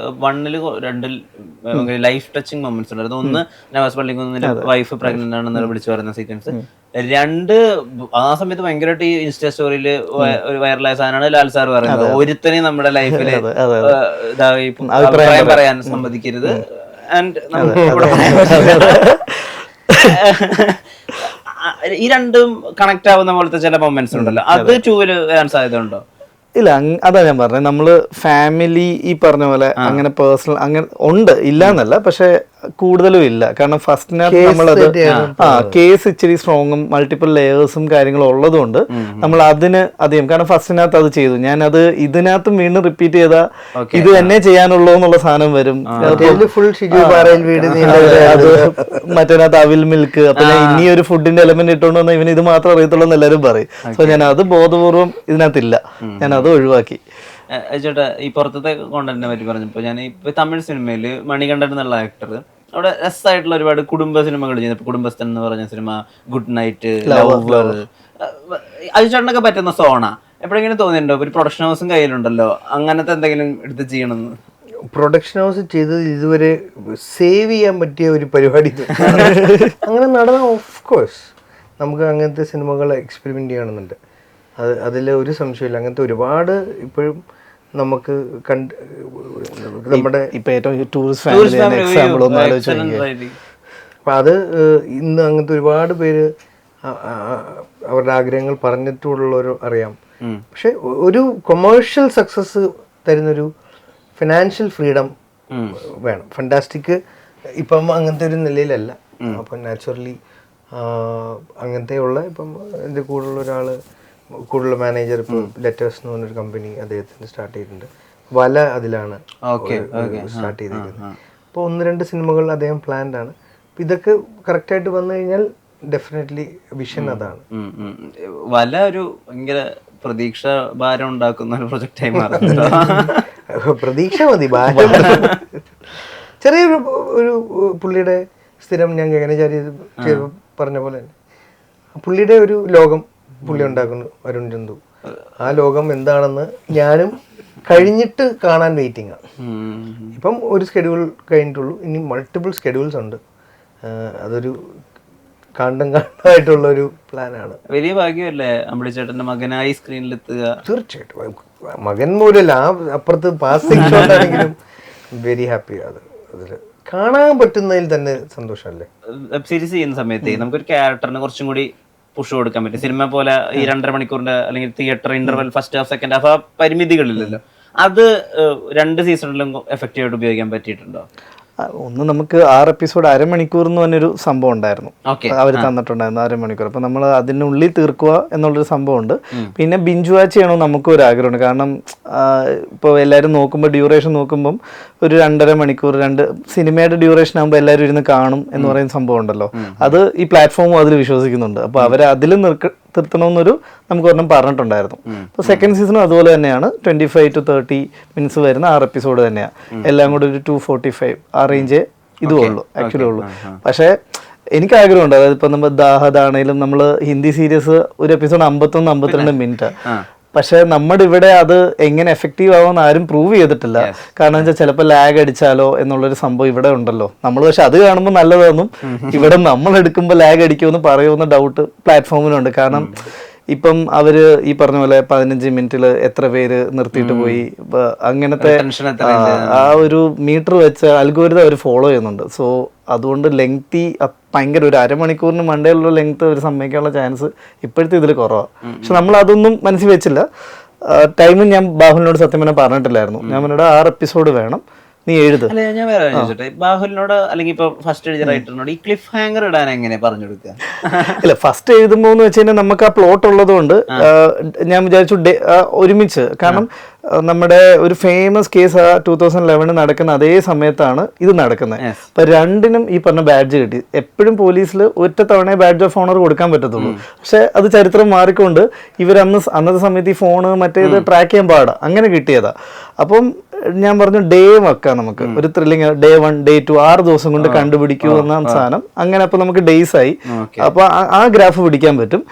1-ൽ 2-ൽ ലൈഫ് ടച്ചിങ് മൊമെന്റ്സ് ഉണ്ടായിരുന്നു. ഒന്ന് നവാസ് പള്ളിക്കുന്നിന്റെ വൈഫ് പ്രഗ്നന്റ് ആണെന്ന് വിളിച്ചു പറയുന്ന സീക്വൻസ്. 2 ആ സമയത്ത് ഭയങ്കരമായിട്ട് ഈ ഇൻസ്റ്റാ സ്റ്റോറിയിൽ ഒരു വൈറലായ സാധനമാണ് ലാൽ സാർ പറയുന്നത്, ഒരുത്തനെ നമ്മുടെ ലൈഫില് അഭിപ്രായം പറയാൻ സമ്മതിക്കരുത്. ആൻഡ് ഈ രണ്ടും കണക്ട് ആവുന്ന പോലത്തെ ചില മൊമെന്റ്സ് ഉണ്ടല്ലോ, അത് 2-ൽ വരാൻ സാധ്യത ഉണ്ടോ? ഇല്ല, അതാ ഞാൻ പറഞ്ഞത്, നമ്മള് ഫാമിലി ഈ പറഞ്ഞ പോലെ അങ്ങനെ പേഴ്സണൽ അങ്ങനെ ഉണ്ട്, ഇല്ല എന്നല്ല, പക്ഷെ കൂടുതലും ഇല്ല. കാരണം ഫസ്റ്റിനകത്ത് നമ്മളത് കേസ് ഇച്ചിരി സ്ട്രോങ്ങും മൾട്ടിപ്പിൾ ലെയേഴ്സും കാര്യങ്ങളും ഉള്ളതുകൊണ്ട് നമ്മൾ അതിന് അധികം, കാരണം ഫസ്റ്റിനകത്ത് അത് ചെയ്തു, ഞാൻ അത് ഇതിനകത്തും വീണ്ടും റിപ്പീറ്റ് ചെയ്താൽ ഇത് തന്നെ ചെയ്യാനുള്ളൂ എന്നുള്ള സാധനം വരും. അത് മറ്റേനകത്ത് അവിൽ മിൽക്ക്, അപ്പൊ ഞാൻ ഇനി ഒരു ഫുഡിന്റെ എലമെന്റ് ഇട്ടുകൊണ്ട് വന്നാൽ ഇവന് ഇത് മാത്രം അറിയത്തുള്ളൂ എന്ന് എല്ലാവരും പറയും. സോ ഞാൻ അത് ബോധപൂർവ്വം ഇതിനകത്തില്ല, ഞാൻ അത് ഒഴിവാക്കി. ചേട്ടാ, ഈ പുറത്തത്തെ കോണ്ടന്റിനെ പറ്റി പറഞ്ഞപ്പോ, ഞാൻ ഇപ്പൊ തമിഴ് സിനിമയില് മണികണ്ഠൻ എന്നുള്ള ആക്ടർ അവിടെ രസമായിട്ടുള്ള ഒരുപാട് കുടുംബ സിനിമകൾ ചെയ്യുന്നു. ഇപ്പൊ കുടുംബസ്ഥൻ എന്ന് പറഞ്ഞ സിനിമ, ഗുഡ് നൈറ്റ്, ലവർ, അജിച്ചേട്ടനൊക്കെ പറ്റുന്ന സോണ. എപ്പോഴെങ്കിലും തോന്നിയിട്ടുണ്ടോ ഒരു പ്രൊഡക്ഷൻ ഹൗസും കയ്യിലുണ്ടല്ലോ, അങ്ങനത്തെ എന്തെങ്കിലും എടുത്ത് ചെയ്യണമെന്ന്? പ്രൊഡക്ഷൻ ഹൗസ് ചെയ്തത് ഇതുവരെ സേവ് ചെയ്യാൻ പറ്റിയ ഒരു പരിപാടി അങ്ങനെ നടന്ന, ഓഫ് കോഴ്സ് നമുക്ക് അങ്ങനത്തെ സിനിമകൾ എക്സ്പെരിമെന്റ് ചെയ്യണമെന്നുണ്ട്. അതിൽ ഒരു സംശയമില്ല. അങ്ങനത്തെ ഒരുപാട് ഇപ്പോഴും നമുക്ക് നമ്മുടെ അപ്പം അത് ഇന്ന് അങ്ങനത്തെ ഒരുപാട് പേര് അവരുടെ ആഗ്രഹങ്ങൾ പറഞ്ഞിട്ടുള്ളവർ അറിയാം. പക്ഷെ ഒരു കൊമേഴ്ഷ്യൽ സക്സസ് തരുന്നൊരു ഫിനാൻഷ്യൽ ഫ്രീഡം വേണം. ഫണ്ടാസ്റ്റിക് ഇപ്പം അങ്ങനത്തെ ഒരു നിലയിലല്ല. അപ്പം നാച്ചുറലി അങ്ങനത്തെയുള്ള ഇപ്പം എൻ്റെ കൂടെയുള്ള ഒരാൾ, കൂടുതൽ മാനേജർ, ഇപ്പോൾ ലെറ്റേഴ്സ് എന്ന് പറഞ്ഞൊരു കമ്പനി അദ്ദേഹത്തിന് സ്റ്റാർട്ട് ചെയ്തിട്ടുണ്ട്. വല അതിലാണ് സ്റ്റാർട്ട് ചെയ്തിരിക്കുന്നത്. അപ്പോൾ 1-2 സിനിമകൾ അദ്ദേഹം പ്ലാൻഡ് ആണ്. അപ്പം ഇതൊക്കെ കറക്റ്റായിട്ട് വന്നു കഴിഞ്ഞാൽ ഡെഫിനറ്റ്ലി വിഷൻ അതാണ്. വല ഒരു ഭയങ്കര പ്രതീക്ഷ ഭാരം ഉണ്ടാക്കുന്ന ഒരു പ്രൊജക്റ്റായി മാറി. പ്രതീക്ഷ മതി, ഭാരം. ചെറിയൊരു ഒരു പുള്ളിയുടെ സ്ഥിരം, ഞാൻ ഗഗനചാരി പറഞ്ഞ പോലെ തന്നെ പുള്ളിയുടെ ഒരു ലോകം പുള്ളി ഉണ്ടാക്കുന്നു, അരുൺ ചന്തു. ആ ലോകം എന്താണെന്ന് ഞാനും കഴിഞ്ഞിട്ട് കാണാൻ വെയിറ്റിംഗ് ആണ്. ഇപ്പം ഒരു സ്കെഡ്യൂൾ കഴിഞ്ഞിട്ടുള്ളൂ, ഇനി മൾട്ടിപ്പിൾ സ്കെഡ്യൂൾസ് ഉണ്ട്. അതൊരു കാണ്ടമായിട്ടുള്ളൊരു പ്ലാനാണ്. വലിയ ഭാഗ്യമല്ലേ അമ്പിളിച്ചേട്ടന്റെ മകനായി സ്ക്രീനിലെത്തുക? തീർച്ചയായിട്ടും മകൻ മൂലല്ല, ആ അപ്പുറത്ത് പാസിംഗ് ഷോട്ട് ആണെങ്കിലും വെരി ഹാപ്പി. അതിൽ കാണാൻ പറ്റുന്നതിൽ തന്നെ സന്തോഷമല്ലേ. വെബ് സീരീസ് ചെയ്യുന്ന സമയത്ത് നമുക്കൊരു ക്യാരക്ടറിന് കുറച്ചും കൂടി പുഷ് കൊടുക്കാൻ പറ്റും. സിനിമ പോലെ ഈ 2.5 മണിക്കൂറിന്റെ അല്ലെങ്കിൽ theatre interval, first half, second half, ആ പരിമിതികളില്ലല്ലോ. അത് 2 സീസണിലും എഫക്റ്റീവ് ആയിട്ട് ഉപയോഗിക്കാൻ പറ്റിയിട്ടുണ്ടോ? ഒന്ന് നമുക്ക് 6 എപ്പിസോഡ് അരമണിക്കൂർ എന്ന് പറഞ്ഞൊരു സംഭവം ഉണ്ടായിരുന്നു, അവർ തന്നിട്ടുണ്ടായിരുന്നു 6 മണിക്കൂർ. അപ്പം നമ്മൾ അതിനുള്ളിൽ തീർക്കുക എന്നുള്ളൊരു സംഭവമുണ്ട്. പിന്നെ ബിഞ്ച് വാച്ച് ചെയ്യണമെന്ന് നമുക്കും ഒരു ആഗ്രഹമുണ്ട്. കാരണം ഇപ്പോൾ എല്ലാവരും നോക്കുമ്പോൾ ഡ്യൂറേഷൻ നോക്കുമ്പം ഒരു 2.5 മണിക്കൂർ, സിനിമയുടെ ഡ്യൂറേഷൻ ആകുമ്പോൾ എല്ലാവരും ഇരുന്ന് കാണും എന്ന് പറയുന്ന സംഭവം ഉണ്ടല്ലോ. അത് ഈ പ്ലാറ്റ്ഫോമും അതിൽ വിശ്വസിക്കുന്നുണ്ട്. അപ്പോൾ അവർ അതിൽ നിർത്തണമെന്നൊരു നമുക്ക് ഒരെണ്ണം പറഞ്ഞിട്ടുണ്ടായിരുന്നു. അപ്പോൾ സെക്കൻഡ് സീസണും അതുപോലെ തന്നെയാണ്. 25 to 30 മിനിറ്റ്സ് വരുന്ന 6 എപ്പിസോഡ് തന്നെയാണ്. എല്ലാം കൂടെ ഒരു 245 ആ റേഞ്ചേ ഇതും ഉള്ളൂ, ആക്ച്വലി ഉള്ളൂ. പക്ഷേ എനിക്ക് ആഗ്രഹമുണ്ട്, അതായത് ഇപ്പം നമ്മൾ ദാഹദാണേലും നമ്മൾ ഹിന്ദി സീരീസ് ഒരു എപ്പിസോഡ് 51-52 മിനിറ്റ്. പക്ഷെ നമ്മുടെ ഇവിടെ അത് എങ്ങനെ എഫക്റ്റീവ് ആവുമെന്ന് ആരും പ്രൂവ് ചെയ്തിട്ടില്ല. കാരണം വെച്ചാൽ ചിലപ്പോൾ ലാഗ് അടിച്ചാലോ എന്നുള്ളൊരു സംഭവം ഇവിടെ ഉണ്ടല്ലോ. നമ്മൾ പക്ഷെ അത് കാണുമ്പോൾ നല്ലതെന്നും ഇവിടെ നമ്മൾ എടുക്കുമ്പോൾ ലാഗ് അടിക്കുമെന്ന് പറയുമെന്ന ഡൗട്ട് പ്ലാറ്റ്ഫോമിനുണ്ട്. കാരണം ഇപ്പം അവര് ഈ പറഞ്ഞ പോലെ 15 മിനിറ്റിൽ എത്ര പേര് നിർത്തിയിട്ട് പോയി, അങ്ങനത്തെ ആ ഒരു മീറ്റർ വെച്ച് അൽഗോരിതം അവർ ഫോളോ ചെയ്യുന്നുണ്ട്. സോ അതുകൊണ്ട് ലെങ്തി ഭയങ്കര ഒരു അരമണിക്കൂറിന് മണ്ടയിലുള്ള ലെങ്ത് ഒരു സമ്മതിക്കാനുള്ള ചാൻസ് ഇപ്പോഴത്തെ ഇതിൽ കുറവാണ്. പക്ഷെ നമ്മൾ അതൊന്നും മനസ്സിൽ വെച്ചില്ല. ടൈമും ഞാൻ ബാഹുലിനോട് സത്യം പറഞ്ഞാൽ പറഞ്ഞിട്ടില്ലായിരുന്നു. ഞാൻ പറഞ്ഞിട്ട് 6 എപ്പിസോഡ് വേണം, നീ എഴുത്. അല്ല ഞാൻ വേറെ ചോദിച്ചോട്ടെ, ബാഹുലിനോട് അല്ലെങ്കിൽ ഇപ്പൊ ഫസ്റ്റ് എഴുതിയ റൈറ്ററിനോട് ഈ ക്ലിഫ് ഹാങ്ങർ ഇടാൻ എങ്ങനെ പറഞ്ഞു കൊടുക്കുക? ഇല്ല, ഫസ്റ്റ് എഴുതുമ്പോൾ എന്ന് വെച്ച് കഴിഞ്ഞാൽ നമുക്ക് ആ പ്ലോട്ട് ഉള്ളത് കൊണ്ട് ഞാൻ വിചാരിച്ചു ഒരുമിച്ച്, കാരണം നമ്മുടെ ഒരു ഫേമസ് കേസ് 2011 നടക്കുന്ന അതേ സമയത്താണ് ഇത് നടക്കുന്നത്. അപ്പൊ രണ്ടിനും ഈ പറഞ്ഞ ബാഡ്ജ് കിട്ടി. എപ്പോഴും പോലീസിൽ ഒറ്റ തവണ ബാഡ്ജ് ഓഫ് ഓണർ കൊടുക്കാൻ പറ്റത്തുള്ളൂ. പക്ഷെ അത് ചരിത്രം മാറിക്കൊണ്ട് ഇവർ അന്നത്തെ സമയത്ത് ഈ ഫോണ് മറ്റേത് ട്രാക്ക് ചെയ്യാൻ പാടാ, അങ്ങനെ കിട്ടിയതാ. അപ്പം ഞാൻ പറഞ്ഞു ഡേ വെക്കാം നമുക്ക്, ഒരു ത്രില്ലിങ് ഡേ 1 ഡേ 2 6 ദിവസം കൊണ്ട് കണ്ടുപിടിക്കൂ എന്ന സാധനം. അങ്ങനെ അപ്പൊ നമുക്ക് ഡേയ്സ് ആയി. അപ്പൊ ആ ഗ്രാഫ് പിടിക്കാൻ പറ്റും.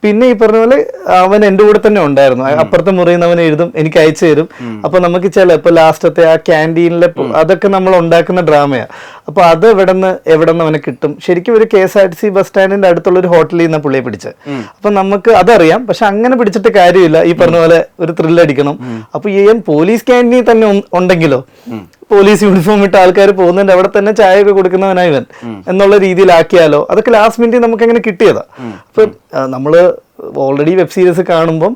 പിന്നെ ഈ പറഞ്ഞ പോലെ അവൻ എൻ്റെ കൂടെ തന്നെ ഉണ്ടായിരുന്നു. അപ്പുറത്തെ മുറിയിൽ നിന്ന് അവൻ എഴുതും, എനിക്ക് അയച്ചു തരും. അപ്പൊ നമുക്ക് ചിലപ്പോൾ ലാസ്റ്റത്തെ ആ ക്യാൻറ്റീനിലെ അതൊക്കെ നമ്മൾ ഉണ്ടാക്കുന്ന ഡ്രാമയാ. അപ്പൊ അത് എവിടെന്ന് അവനെ കിട്ടും. ശരിക്കും ഒരു KSRTC ബസ് സ്റ്റാൻഡിന്റെ അടുത്തുള്ള ഒരു ഹോട്ടലിൽ നിന്ന് പുള്ളിയെ പിടിച്ചത്. അപ്പൊ നമുക്ക് അതറിയാം, പക്ഷെ അങ്ങനെ പിടിച്ചിട്ട് കാര്യമില്ല. ഈ പറഞ്ഞ പോലെ ഒരു ത്രില്ലടിക്കണം. അപ്പൊ പോലീസ് ക്യാൻറ്റീനിൽ തന്നെ ഉണ്ടെങ്കിലോ, പോലീസ് യൂണിഫോം ഇട്ട ആൾക്കാർ പോകുന്നുണ്ട്, അവിടെ തന്നെ ചായ ഒക്കെ കൊടുക്കുന്നവനാ ഇവൻ എന്നുള്ള രീതിയിലാക്കിയാലോ. അതൊക്കെ ലാസ്റ്റ് മിനിറ്റ് നമുക്ക് അങ്ങനെ കിട്ടിയതാ. അപ്പൊ നമ്മള് ഓൾറെഡി വെബ് സീരീസ് കാണുമ്പം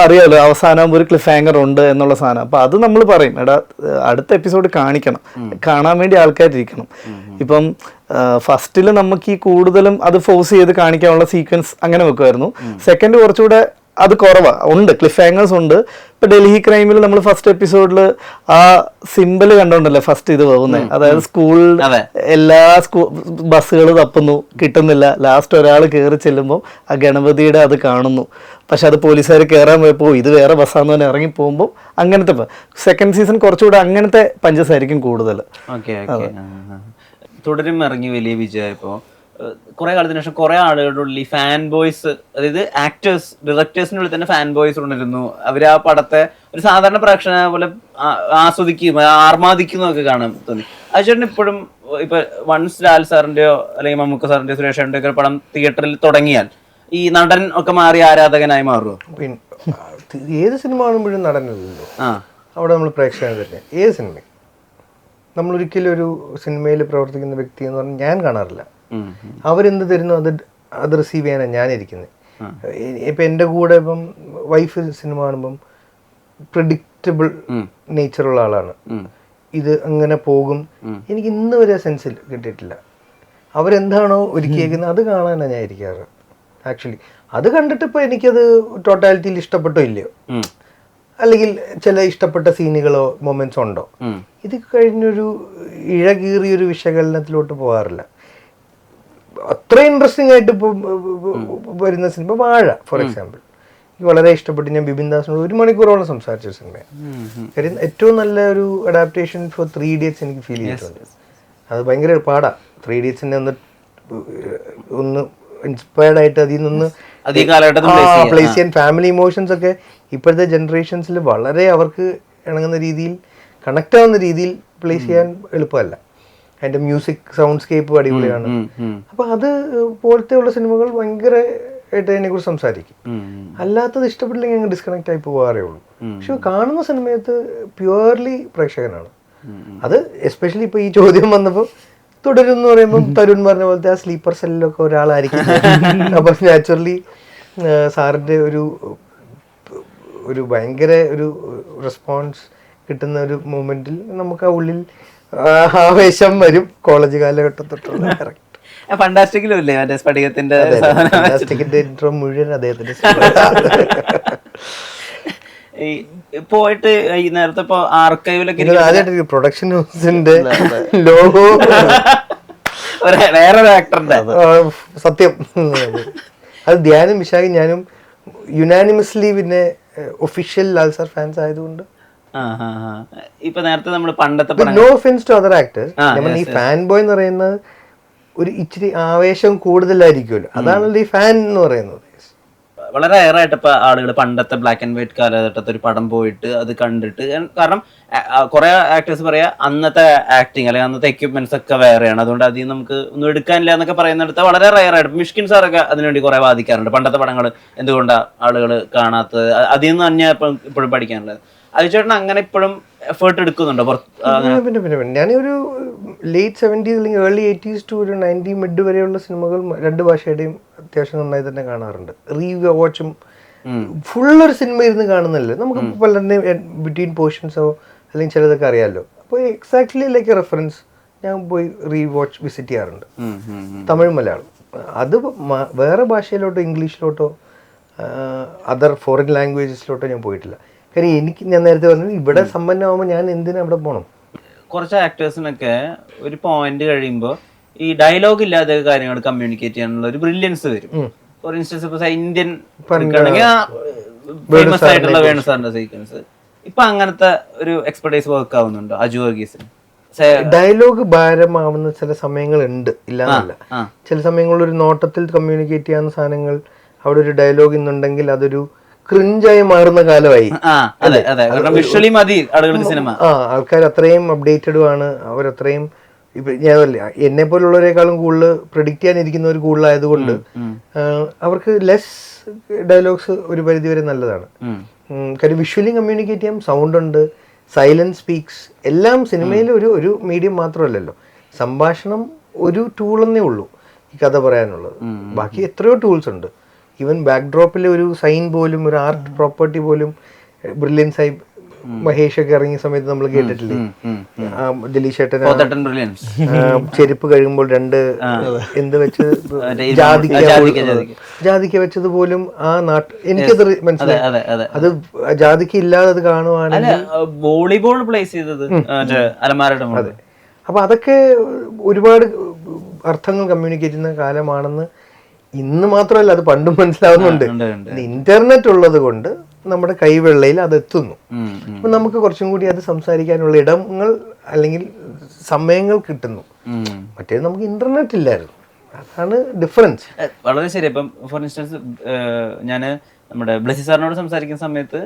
അറിയാലോ അവസാനം ഒരു ക്ലിഫ് ഹാങ്ങർ ഉണ്ട് എന്നുള്ള സാധനം. അപ്പൊ അത് നമ്മൾ പറയും, എടാ അടുത്ത എപ്പിസോഡ് കാണിക്കണം, കാണാൻ വേണ്ടി ആൾക്കാരിരിക്കണം. ഇപ്പം ഫസ്റ്റിൽ നമുക്ക് ഈ കൂടുതലും അത് ഫോഴ്സ് ചെയ്ത് കാണിക്കാനുള്ള സീക്വൻസ് അങ്ങനെ വെക്കുമായിരുന്നു. സെക്കൻഡ് കുറച്ചുകൂടെ അത് കുറവാ, ഉണ്ട് ക്ലിഫ് ഹാങ്ങേഴ്സ് ഉണ്ട്. ഇപ്പൊ ഡൽഹി ക്രൈമിൽ നമ്മൾ ഫസ്റ്റ് എപ്പിസോഡിൽ ആ സിമ്പിൾ കണ്ടോണ്ടല്ലേ ഫസ്റ്റ് ഇത് പോകുന്നത്. അതായത് സ്കൂളിൽ എല്ലാ ബസ്സുകൾ തപ്പുന്നു, കിട്ടുന്നില്ല. ലാസ്റ്റ് ഒരാൾ കയറി ചെല്ലുമ്പോൾ ആ ഗണപതിയുടെ അത് കാണുന്നു. പക്ഷെ അത് പോലീസുകാർ കയറാൻ പോയപ്പോൾ ഇത് വേറെ ബസ്സാന്ന് തന്നെ ഇറങ്ങി പോകുമ്പോൾ അങ്ങനത്തെ സെക്കൻഡ് സീസൺ കുറച്ചുകൂടെ അങ്ങനത്തെ പഞ്ചസ് ആയിരിക്കും കൂടുതൽ. തുടരും ഇറങ്ങി വലിയ വിജയമായപ്പോ കുറെ കാലത്തിന് ശേഷം കുറെ ആളുകളുടെ ഉള്ളിൽ ഫാൻ ബോയ്സ്, അതായത് ആക്ടേഴ്സ് ഡയറക്ടേഴ്സിന്റെ ഉള്ളിൽ തന്നെ ഫാൻ ബോയ്സ് ഉണ്ടിരുന്നു. അവർ ആ പടത്തെ ഒരു സാധാരണ പ്രേക്ഷകനെ പോലെ ആസ്വദിക്കുകയും ആർമാദിക്കുന്നതും ഒക്കെ കാണാൻ തോന്നി. അതുചേട്ടൻ ഇപ്പോഴും ഇപ്പൊ വൺസ് ലാൽ സാറിന്റെയോ അല്ലെങ്കിൽ മമ്മൂക്ക സാറിന്റെയോ സുരേഷ് ഏട്ടന്റെയോ ഒക്കെ പടം തിയേറ്ററിൽ തുടങ്ങിയാൽ ഈ നടൻ ഒക്കെ മാറി ആരാധകനായി മാറുമോ? പിന്നെ ഏത് സിനിമ കാണുമ്പോഴും നടനല്ലോ, അവിടെ നമ്മൾ പ്രേക്ഷകൻ തന്നെ. ഏത് സിനിമ നമ്മളൊരിക്കലും ഒരു സിനിമയിൽ പ്രവർത്തിക്കുന്ന വ്യക്തി എന്ന് പറഞ്ഞാൽ ഞാൻ കാണാറില്ല. അവരെന്ത് തരുന്നു അത് റിസീവ് ചെയ്യാനാണ് ഞാനിരിക്കുന്നത്. ഇപ്പം എൻ്റെ കൂടെ ഇപ്പം വൈഫ് സിനിമ കാണുമ്പം പ്രിഡിക്റ്റബിൾ നേച്ചറുള്ള ആളാണ്. ഇത് അങ്ങനെ പോകും. എനിക്ക് ഇന്ന് വരെ സെൻസിൽ കിട്ടിയിട്ടില്ല. അവരെന്താണോ ഒരുക്കിയേക്കുന്നത് അത് കാണാനാണ് ഞാൻ ഇരിക്കാറ്. ആക്ച്വലി അത് കണ്ടിട്ട് ഇപ്പം എനിക്കത് ടോട്ടാലിറ്റിയിൽ ഇഷ്ടപ്പെട്ടോ ഇല്ലയോ, അല്ലെങ്കിൽ ചില ഇഷ്ടപ്പെട്ട സീനുകളോ മൊമെന്റ്സോ ഉണ്ടോ, ഇത് കഴിഞ്ഞൊരു ഇഴകീറിയൊരു വിശകലനത്തിലോട്ട് പോകാറില്ല. അത്ര ഇൻട്രസ്റ്റിംഗ് ആയിട്ട് ഇപ്പോൾ വരുന്ന സിനിമ വാഴ ഫോർ എക്സാമ്പിൾ എനിക്ക് വളരെ ഇഷ്ടപ്പെട്ട് ഞാൻ ബിപിൻ ദാസിനോട് 1 മണിക്കൂറോളം സംസാരിച്ച സിനിമയാണ്. കാര്യം ഏറ്റവും നല്ല ഒരു അഡാപ്റ്റേഷൻ ഫോർ 3 Idiots എനിക്ക് ഫീൽ ചെയ്തിട്ടുണ്ട്. അത് ഭയങ്കര പാടാ 3 Idiotsനെ ഒന്ന് ഇൻസ്പയർഡ് ആയിട്ട് അതിൽ നിന്ന് പ്ലേസ് ചെയ്യാൻ. ഫാമിലി ഇമോഷൻസ് ഒക്കെ ഇപ്പോഴത്തെ ജനറേഷൻസിൽ വളരെ അവർക്ക് ഇണങ്ങുന്ന രീതിയിൽ കണക്ട് ആവുന്ന രീതിയിൽ പ്ലേസ് ചെയ്യാൻ എളുപ്പമല്ല. അതിന്റെ മ്യൂസിക് സൗണ്ട്സ്കേപ്പ് അടിപൊളിയാണ്. അപ്പൊ അത് പോലത്തെ ഉള്ള സിനിമകൾ ഭയങ്കരമായിട്ട് അതിനെ കുറിച്ച് സംസാരിക്കും. അല്ലാത്തത് ഇഷ്ടപ്പെട്ടില്ലെങ്കിൽ അങ്ങ് ഡിസ്കണക്ട് ആയി പോകാറേ ഉള്ളൂ. പക്ഷെ കാണുന്ന സമയത്ത് പ്യുവർലി പ്രേക്ഷകനാണ്. അത് എസ്പെഷ്യലി ഇപ്പൊ ഈ ചോദ്യം വന്നപ്പോൾ തുടരും എന്ന് പറയുമ്പോൾ തരുൺ പറഞ്ഞ പോലത്തെ ആ സ്ലീപ്പർ സെല്ലിലൊക്കെ ഒരാളായിരിക്കും. അപ്പൊ നാച്ചുറലി സാറിന്റെ ഒരു ഭയങ്കര ഒരു റെസ്പോൺസ് കിട്ടുന്ന ഒരു മൊമെന്റിൽ നമുക്ക് ആ ഉള്ളിൽ ആവേശം വരും. കോളേജ് കാലഘട്ടത്തൊട്ടുള്ള ഫണ്ടാസ്റ്റിക്കിലും ഇല്ലേ മറ്റേ സ്ഫടികത്തിന്റെ ഇൻട്രോ മുഴുവൻ അദ്ദേഹത്തിന്റെ പോയിട്ട് ഈ നേരത്തെ ഇപ്പൊ ആർക്കൈവിലൊക്കെ പ്രൊഡക്ഷൻ ഹൗസിന്റെ ലോഗോ വേറൊരു ആക്ടറിന്റെ സത്യം അത് ധ്യാനും വിശാഖും ഞാനും യുനാനിമസ്ലി പിന്നെ ഒഫീഷ്യൽ ലാൽ സാർ ഫാൻസ് ആയതുകൊണ്ട്. ഇപ്പൊ നേരത്തെ നമ്മൾ പണ്ടത്തെ no offense to other actors, നമ്മൾ ഈ ഫാൻ ബോയ് എന്ന് പറയുന്നത് ഒരു ഇച്ചിരി ആവേശം കൂടുതലായിരിക്കുമല്ലോ, അതാണല്ലോ ഈ ഫാൻ എന്ന് പറയുന്നത്. വളരെ റയറായിട്ട് ഇപ്പൊ ആളുകൾ പണ്ടത്തെ ബ്ലാക്ക് ആൻഡ് വൈറ്റ് കാലഘട്ടത്തിൽ ഒരു പടം പോയിട്ട് അത് കണ്ടിട്ട്, കാരണം കുറെ ആക്ടേഴ്സ് പറയാ അന്നത്തെ ആക്ടിങ് അല്ലെങ്കിൽ അന്നത്തെ എക്യുപ്മെന്റ്സ് ഒക്കെ വേറെയാണ്, അതുകൊണ്ട് അതിൽ നമുക്ക് ഒന്നും എടുക്കാനില്ല എന്നൊക്കെ പറയുന്നിടത്ത് വളരെ റയറായിട്ട് മിഷ്കിൻ സാറൊക്കെ അതിനുവേണ്ടി കുറെ വാദിക്കാറുണ്ട്. പണ്ടത്തെ പടങ്ങൾ എന്തുകൊണ്ടാണ് ആളുകൾ കാണാത്തത്, അതിൽ നിന്ന് തന്നെയാണ് ഇപ്പോഴും പഠിക്കാനുള്ളത്. അതിചേട്ടൻ അങ്ങനെ ഇപ്പോഴും എഫേർട്ട് എടുക്കുന്നുണ്ടോ? പിന്നെ ഞാനൊരു ലേറ്റ് 70s അല്ലെങ്കിൽ ഏർലി 80s ടു ഒരു 90 മിഡ് വരെയുള്ള സിനിമകൾ 2 ഭാഷയുടെയും അത്യാവശ്യം നന്നായി തന്നെ കാണാറുണ്ട്. റീവാച്ചും ഫുള്ളൊരു സിനിമ ഇരുന്ന് കാണുന്നില്ല, നമുക്ക് പലരുടെയും ബിറ്റ്വീൻ പോർഷൻസോ അല്ലെങ്കിൽ ചിലതൊക്കെ അറിയാമല്ലോ. അപ്പോൾ എക്സാക്ട്ലി ലൈക്ക് എ റെഫറൻസ് ഞാൻ പോയി വിസിറ്റ് ചെയ്യാറുണ്ട്. തമിഴ് മലയാളം അത് വേറെ ഭാഷയിലോട്ടോ ഇംഗ്ലീഷിലോട്ടോ അതർ ഫോറിൻ ലാംഗ്വേജസിലോട്ടോ ഞാൻ പോയിട്ടില്ല. കാര്യം ഞാൻ നേരത്തെ പറഞ്ഞത് ഇവിടെ സമ്പന്നമാകുമ്പോൾ ഞാൻ എന്തിനാ അവിടെ പോകണം. കുറച്ച് ആക്ടേഴ്സിനൊക്കെ ഒരു പോയിന്റ് കഴിയുമ്പോൾ ഈ ഡയലോഗ് ഇല്ലാതെ കാര്യങ്ങൾ കമ്മ്യൂണിക്കേറ്റ് ചെയ്യാനുള്ള ഒരു ബ്രില്യൻസ് വരും. ഫോർ ഇൻസ്റ്റൻസ് ഇപ്പൊ ഇന്ത്യൻ ഫേമസ് ആയിട്ടുള്ള വേണു സാറിന്റെ സീക്വൻസ് ഇപ്പൊ അങ്ങനത്തെ ഒരു എക്സ്പെർട്ടൈസ് വർക്ക് ആവുന്നുണ്ടോ അജു വർഗീസിന്? ഡയലോഗ് ഭാരമാവുന്ന ചില സമയങ്ങളുണ്ട്, ഇല്ലാന്നല്ല. ചില സമയങ്ങളിൽ ഒരു നോട്ടത്തിൽ കമ്മ്യൂണിക്കേറ്റ് ചെയ്യാവുന്ന സാധനങ്ങൾ അവിടെ ഒരു ഡയലോഗ് ഇന്നുണ്ടെങ്കിൽ അതൊരു ക്രിഞ്ചായി മാറുന്ന കാലമായി. ആൾക്കാർ അത്രയും അപ്ഡേറ്റഡും ആണ്, അവരത്രയും ഇപ്പൊ ഞാൻ എന്നെ പോലുള്ളവരെക്കാളും കൂടുതൽ പ്രെഡിക്റ്റ് ചെയ്യാനിരിക്കുന്നവർ കൂടുതലായതുകൊണ്ട് അവർക്ക് ലെസ് ഡയലോഗ്സ് ഒരു പരിധി വരെ നല്ലതാണ്. കാര്യം വിഷ്വലി കമ്മ്യൂണിക്കേറ്റ് ചെയ്യാം, സൗണ്ട് ഉണ്ട്, സൈലൻസ് സ്പീക്സ്, എല്ലാം സിനിമയിൽ ഒരു മീഡിയം മാത്രമല്ലല്ലോ. സംഭാഷണം ഒരു ടൂളെന്നേ ഉള്ളൂ ഈ കഥ പറയാനുള്ളത്. ബാക്കി എത്രയോ ടൂൾസ് ഉണ്ട്. ഈവൻ ബാക്ക്ഡ്രോപ്പിലെ ഒരു സൈൻ പോലും, ഒരു ആർട്ട് പ്രോപ്പർട്ടി പോലും ബ്രില്യൻസ് ആയി മഹേഷ് ഒക്കെ ഇറങ്ങിയ സമയത്ത് നമ്മൾ കേട്ടിട്ടില്ലേ, ദിലീഷ് ചേട്ടൻ ചെരുപ്പ് കഴിയുമ്പോൾ രണ്ട് എന്ത് വെച്ച് ജാതിക്ക വെച്ചത് പോലും ആ നാട്ട് എനിക്കത് മനസ്സിലായി. അത് ജാതിക്ക ഇല്ലാതെ അത് കാണുവാണെങ്കിൽ വോളിബോൾ പ്ലേസ് ചെയ്തത് അതെ. അപ്പൊ അതൊക്കെ ഒരുപാട് അർത്ഥങ്ങൾ കമ്മ്യൂണിക്കേറ്റ് ചെയ്യുന്ന കാലമാണെന്ന് ഇന്ന് മാത്രമല്ല അത് പണ്ടും മനസ്സിലാവുന്നുണ്ട്. ഇന്റർനെറ്റ് ഉള്ളത് കൊണ്ട് നമ്മുടെ കൈവെള്ളയിൽ അത് എത്തുന്നു. അപ്പൊ നമുക്ക് കുറച്ചും കൂടി അത് സംസാരിക്കാനുള്ള ഇടങ്ങൾ അല്ലെങ്കിൽ സമയങ്ങൾ കിട്ടുന്നു. മറ്റേത് നമുക്ക് ഇന്റർനെറ്റ് ഇല്ലായിരുന്നു. അതാണ് ഡിഫറൻസ്. വളരെ ശരി. ഇപ്പം ഫോർ ഇൻസ്റ്റൻസ് ഞാൻ നമ്മുടെ ബ്ലസി സാറിനോട് സംസാരിക്കുന്ന സമയത്ത്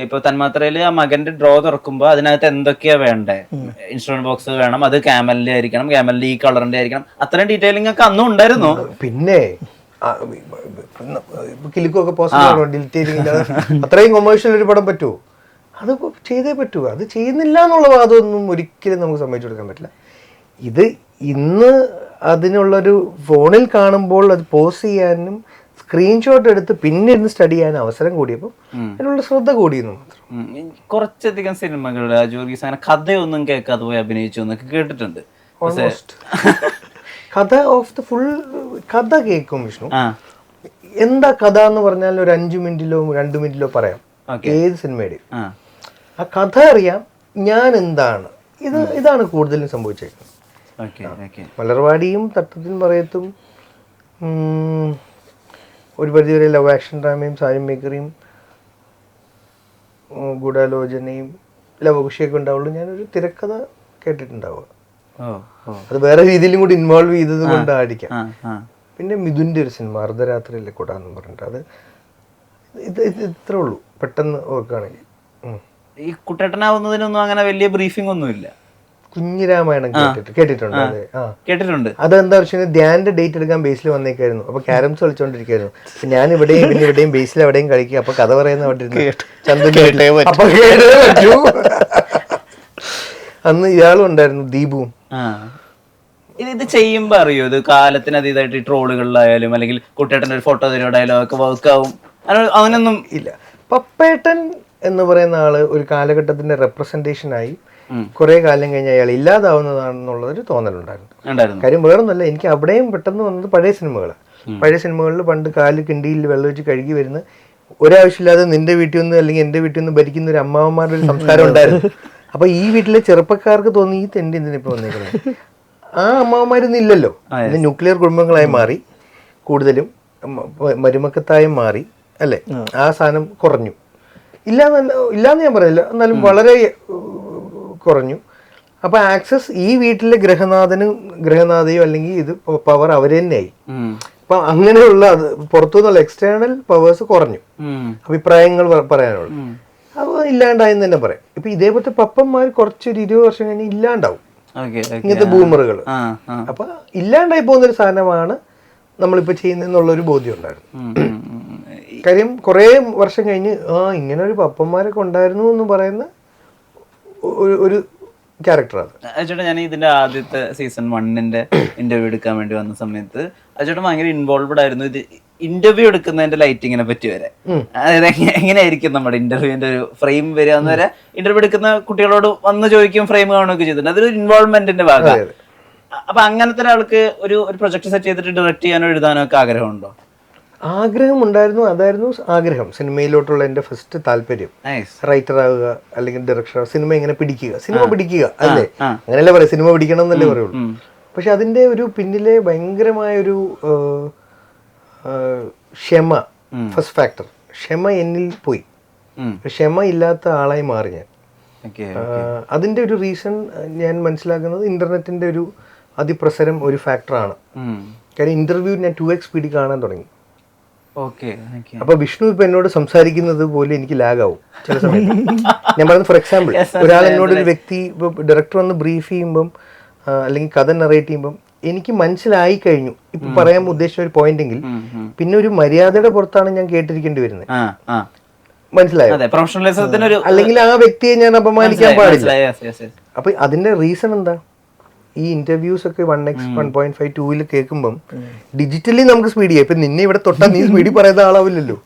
ഇപ്പൊ തന്മാത്രയില് ആ മകന്റെ ഡ്രോ തുറക്കുമ്പോ അതിനകത്ത് എന്തൊക്കെയാ വേണ്ടേ, ഇൻസ്ട്രുമെന്റ് ബോക്സ് വേണം, അത് ക്യാമലിന്റെ ആയിരിക്കണം, ക്യാമലിന്റെ ഈ കളറിന്റെ ആയിരിക്കണം, അത്രയും ഡീറ്റെയിലിംഗ് ഒക്കെ അന്നും ഉണ്ടായിരുന്നു. പിന്നെ കിലുക്കൊക്കെ പോസ്റ്റ് ഡിലീറ്റ് ചെയ്തില്ല, അത്രയും കൊമേഴ്ഷ്യൽ ഒരു പടം പറ്റുമോ? അത് ചെയ്തേ പറ്റൂ. അത് ചെയ്യുന്നില്ല എന്നുള്ള വാദമൊന്നും ഒരിക്കലും നമുക്ക് സമ്മതിച്ചു കൊടുക്കാൻ പറ്റില്ല. ഇത് ഇന്ന് അതിനുള്ളൊരു ഫോണിൽ കാണുമ്പോൾ അത് പോസ് ചെയ്യാനും സ്ക്രീൻഷോട്ട് എടുത്ത് പിന്നെ ഇരുന്ന് സ്റ്റഡി ചെയ്യാൻ അവസരം കൂടിയപ്പോൾ അതിനുള്ള ശ്രദ്ധ കൂടിയെന്ന് മാത്രം. കുറച്ചധികം സിനിമകളിൽ അജു വർഗീസ് അങ്ങനെ കഥയൊന്നും കേൾക്കാതെ പോയി അഭിനയിച്ചു എന്നൊക്കെ കേട്ടിട്ടുണ്ട്. കഥ ഓഫ് ദ ഫുൾ കഥ കേൾക്കും വിഷ്ണു. എന്താ കഥ എന്ന് പറഞ്ഞാൽ ഒരു 5 മിനിറ്റിലോ 2 മിനിറ്റിലോ പറയാം ഏത് സിനിമയുടെയും. ആ കഥ അറിയാം, ഞാൻ എന്താണ്, ഇതാണ് കൂടുതലും സംഭവിച്ചേക്കുന്നത്. മലർവാടിയും തട്ടത്തിൻ പറയത്തും ഒരു പരിധിവരെ ലവ് ആക്ഷൻ ഡ്രാമയും സായം മേക്കറിയും ഗൂഢാലോചനയും ലവകുശിയൊക്കെ ഉണ്ടാവുള്ളൂ. ഞാനൊരു തിരക്കഥ കേട്ടിട്ടുണ്ടാവുക. അത് വേറെ രീതിയിലും കൂടി ഇൻവോൾവ് ചെയ്തത് കൊണ്ടായിരിക്കാം. പിന്നെ മിഥുൻ്റെ ഒരു സിനിമ അർദ്ധരാത്രിയിലെ കൂടാ എന്ന് പറഞ്ഞിട്ട്, അത് ഇത്രേ ഉള്ളൂ പെട്ടെന്ന് ഓർക്കുകയാണെങ്കിൽ. ഈ കുട്ടേട്ടനാവുന്നതിനൊന്നും അങ്ങനെ വലിയ ബ്രീഫിംഗ് ഒന്നുമില്ല. കുഞ്ഞിരാമായണം കേട്ടിട്ടുണ്ട്. കേട്ടിട്ടുണ്ട്. അതെന്താ വെച്ചാൽ ധ്യാന്റെ ഡേറ്റ് എടുക്കാൻ ബേസിൽ വന്നേക്കായിരുന്നു. അപ്പൊ ക്യാരംസ് കളിച്ചോണ്ടിരിക്കായിരുന്നു. ഞാൻ ഇവിടെയും പിന്നെ ഇവിടെയും ബേസിൽ എവിടെയും കളിക്കുക. അപ്പൊ കഥ പറയുന്ന അവിടെ ചന്തു അപ്പൊ കേട്ടേ പറ്റൂ. അന്ന് ഇയാളും ഉണ്ടായിരുന്നു, ദീപുവും. ഇത് ചെയ്യുമ്പോ അറിയോ ഇത് കാലത്തിന് അതീതായിട്ട് ട്രോളുകളിലായാലും അല്ലെങ്കിൽ കുട്ടേട്ടൻ്റെ ഒരു ഫോട്ടോ തരുവായാലും ഒക്കെ വർക്ക് ആവും? അങ്ങനൊന്നും ഇല്ല. പപ്പേട്ടൻ എന്ന് പറയുന്ന ആള് ഒരു കാലഘട്ടത്തിന്റെ റെപ്രസെന്റേഷനായി കുറെ കാലം കഴിഞ്ഞ് അയാൾ ഇല്ലാതാവുന്നതാണെന്നുള്ളൊരു തോന്നലുണ്ടായിരുന്നു. കാര്യം വേറൊന്നുമല്ല, എനിക്ക് അവിടെയും പെട്ടെന്ന് വന്നത് പഴയ സിനിമകളാണ്. പഴയ സിനിമകളിൽ പണ്ട് കാല് കിണ്ടിയിൽ വെള്ളം വെച്ച് കഴുകി വരുന്ന ഒരാവശ്യമില്ലാതെ നിന്റെ വീട്ടിൽ നിന്ന് അല്ലെങ്കിൽ എന്റെ വീട്ടിൽ നിന്ന് ഭരിക്കുന്ന ഒരു അമ്മാവന്മാരുടെ ഒരു സംസ്കാരം ഉണ്ടായിരുന്നു. അപ്പൊ ഈ വീട്ടിലെ ചെറുപ്പക്കാർക്ക് തോന്നി ഈ തെണ്ടി എന്തിനിപ്പോ വന്നേക്കുന്നത്. ആ അമ്മാവന്മാരൊന്നും ഇല്ലല്ലോ. ഇന്ന് ന്യൂക്ലിയർ കുടുംബങ്ങളായി മാറി, കൂടുതലും മരുമക്കത്തായും മാറി അല്ലേ. ആ സാധനം കുറഞ്ഞു. ഇല്ലാന്ന് ഞാൻ പറയില്ല, എന്നാലും വളരെ കുറഞ്ഞു. അപ്പൊ ആക്സസ് ഈ വീട്ടിലെ ഗ്രഹനാഥയോ അല്ലെങ്കിൽ ഇത് പവർ അവര് തന്നെയായി. അപ്പൊ അങ്ങനെയുള്ള പുറത്തുനിന്നുള്ള എക്സ്റ്റേണൽ പവേഴ്സ് കുറഞ്ഞു, അഭിപ്രായങ്ങൾ പറയാനുള്ളു. അപ്പൊ ഇല്ലാണ്ടായെന്ന് തന്നെ പറയാം. ഇപ്പൊ ഇതേപോലത്തെ പപ്പന്മാർ കുറച്ചൊരു 20 വർഷം കഴിഞ്ഞ് ഇല്ലാണ്ടാവും, ഇങ്ങനത്തെ ബൂമറുകൾ. അപ്പൊ ഇല്ലാണ്ടായി പോകുന്നൊരു സാധനമാണ് നമ്മളിപ്പോ ചെയ്യുന്നെന്നുള്ളൊരു ബോധ്യം ഉണ്ടായിരുന്നു. കാര്യം കുറെ വർഷം കഴിഞ്ഞ് ഇങ്ങനെ ഒരു പപ്പന്മാരൊക്കെ ഉണ്ടായിരുന്നു എന്ന് പറയുന്ന ഒരു ക്യാരക്ടറാണ്. അജേട്ടാ, ഞാൻ ഇതിന്റെ ആദ്യത്തെ സീസൺ 1 ഇന്റർവ്യൂ എടുക്കാൻ വേണ്ടി വന്ന സമയത്ത് അജേട്ടൻ ഭയങ്കര ഇൻവോൾവ്ഡ് ആയിരുന്നു. ഇത് ഇന്റർവ്യൂ എടുക്കുന്നതിന്റെ ലൈറ്റിങ്ങിനെ പറ്റി വരെ, അതായത് എങ്ങനെയായിരിക്കും നമ്മുടെ ഇന്റർവ്യൂവിന്റെ ഒരു ഫ്രെയിം വരിക എന്ന് വരെ ഇന്റർവ്യൂ എടുക്കുന്ന കുട്ടികളോട് വന്ന് ചോദിക്കും, ഫ്രെയിം കാണുകയൊക്കെ ചെയ്തിട്ടുണ്ട്. അതൊരു ഇൻവോൾവ്മെന്റിന്റെ ഭാഗമാണ്. അപ്പൊ അങ്ങനത്തെ ഒരാൾക്ക് ഒരു പ്രൊജക്ട് സെറ്റ് ചെയ്തിട്ട് ഡയറക്ട് ചെയ്യാനോ എഴുതാനോ ഒക്കെ ആഗ്രഹമുണ്ടോ? ആഗ്രഹം ഉണ്ടായിരുന്നു, അതായിരുന്നു ആഗ്രഹം. സിനിമയിലോട്ടുള്ള എൻ്റെ ഫസ്റ്റ് താല്പര്യം. റൈറ്റർ ആവുക അല്ലെങ്കിൽ ഡയറക്ടർ, സിനിമ ഇങ്ങനെ പിടിക്കുക, സിനിമ പിടിക്കുക അല്ലേ, അങ്ങനെയല്ലേ പറയാം, സിനിമ പിടിക്കണം എന്നല്ലേ പറയുള്ളൂ. പക്ഷെ അതിൻ്റെ ഒരു പിന്നിലെ ഭയങ്കരമായൊരു ക്ഷമ, ഫസ്റ്റ് ഫാക്ടർ, ക്ഷമ എന്നിൽ പോയി. ക്ഷമ ഇല്ലാത്ത ആളായി മാറി ഞാൻ. അതിൻ്റെ ഒരു റീസൺ ഞാൻ മനസ്സിലാക്കുന്നത് ഇന്റർനെറ്റിന്റെ ഒരു അതിപ്രസരം ഒരു ഫാക്ടറാണ്. കാര്യം ഇന്റർവ്യൂ ഞാൻ 2x സ്പീഡിൽ കാണാൻ തുടങ്ങി. അപ്പൊ വിഷ്ണു ഇപ്പൊ എന്നോട് സംസാരിക്കുന്നത് പോലെ എനിക്ക് ലാഗാവും ചില സമയത്ത്. ഞാൻ പറയുന്നത് ഫോർ എക്സാമ്പിൾ, ഒരാൾ എന്നോട് ഒരു വ്യക്തി ഇപ്പൊ ഡയറക്ടർ വന്ന് ബ്രീഫ് ചെയ്യുമ്പം അല്ലെങ്കിൽ കഥ നറേറ്റ് ചെയ്യുമ്പം എനിക്ക് മനസ്സിലായി കഴിഞ്ഞു ഇപ്പൊ പറയാൻ ഉദ്ദേശിച്ച ഒരു പോയിന്റ് എങ്കിൽ പിന്നെ ഒരു മര്യാദയുടെ പുറത്താണ് ഞാൻ കേട്ടിരിക്കേണ്ടി വരുന്നത്. മനസ്സിലായോ? അല്ലെങ്കിൽ ആ വ്യക്തിയെ ഞാൻ അപമാനിക്കാൻ പാടില്ല. അപ്പൊ അതിന്റെ റീസൺ എന്താ? ഈ ഇന്റർവ്യൂസ് ഒക്കെ 1x 1.5 2 കേൾക്കുമ്പം ഡിജിറ്റലി നമുക്ക് സ്പീഡ് ചെയ്യാം. ഇപ്പൊ നിന്നെ ഇവിടെ തൊട്ടാൽ നീ സ്പീഡിൽ പറയുന്ന ആളാവില്ലല്ലോ.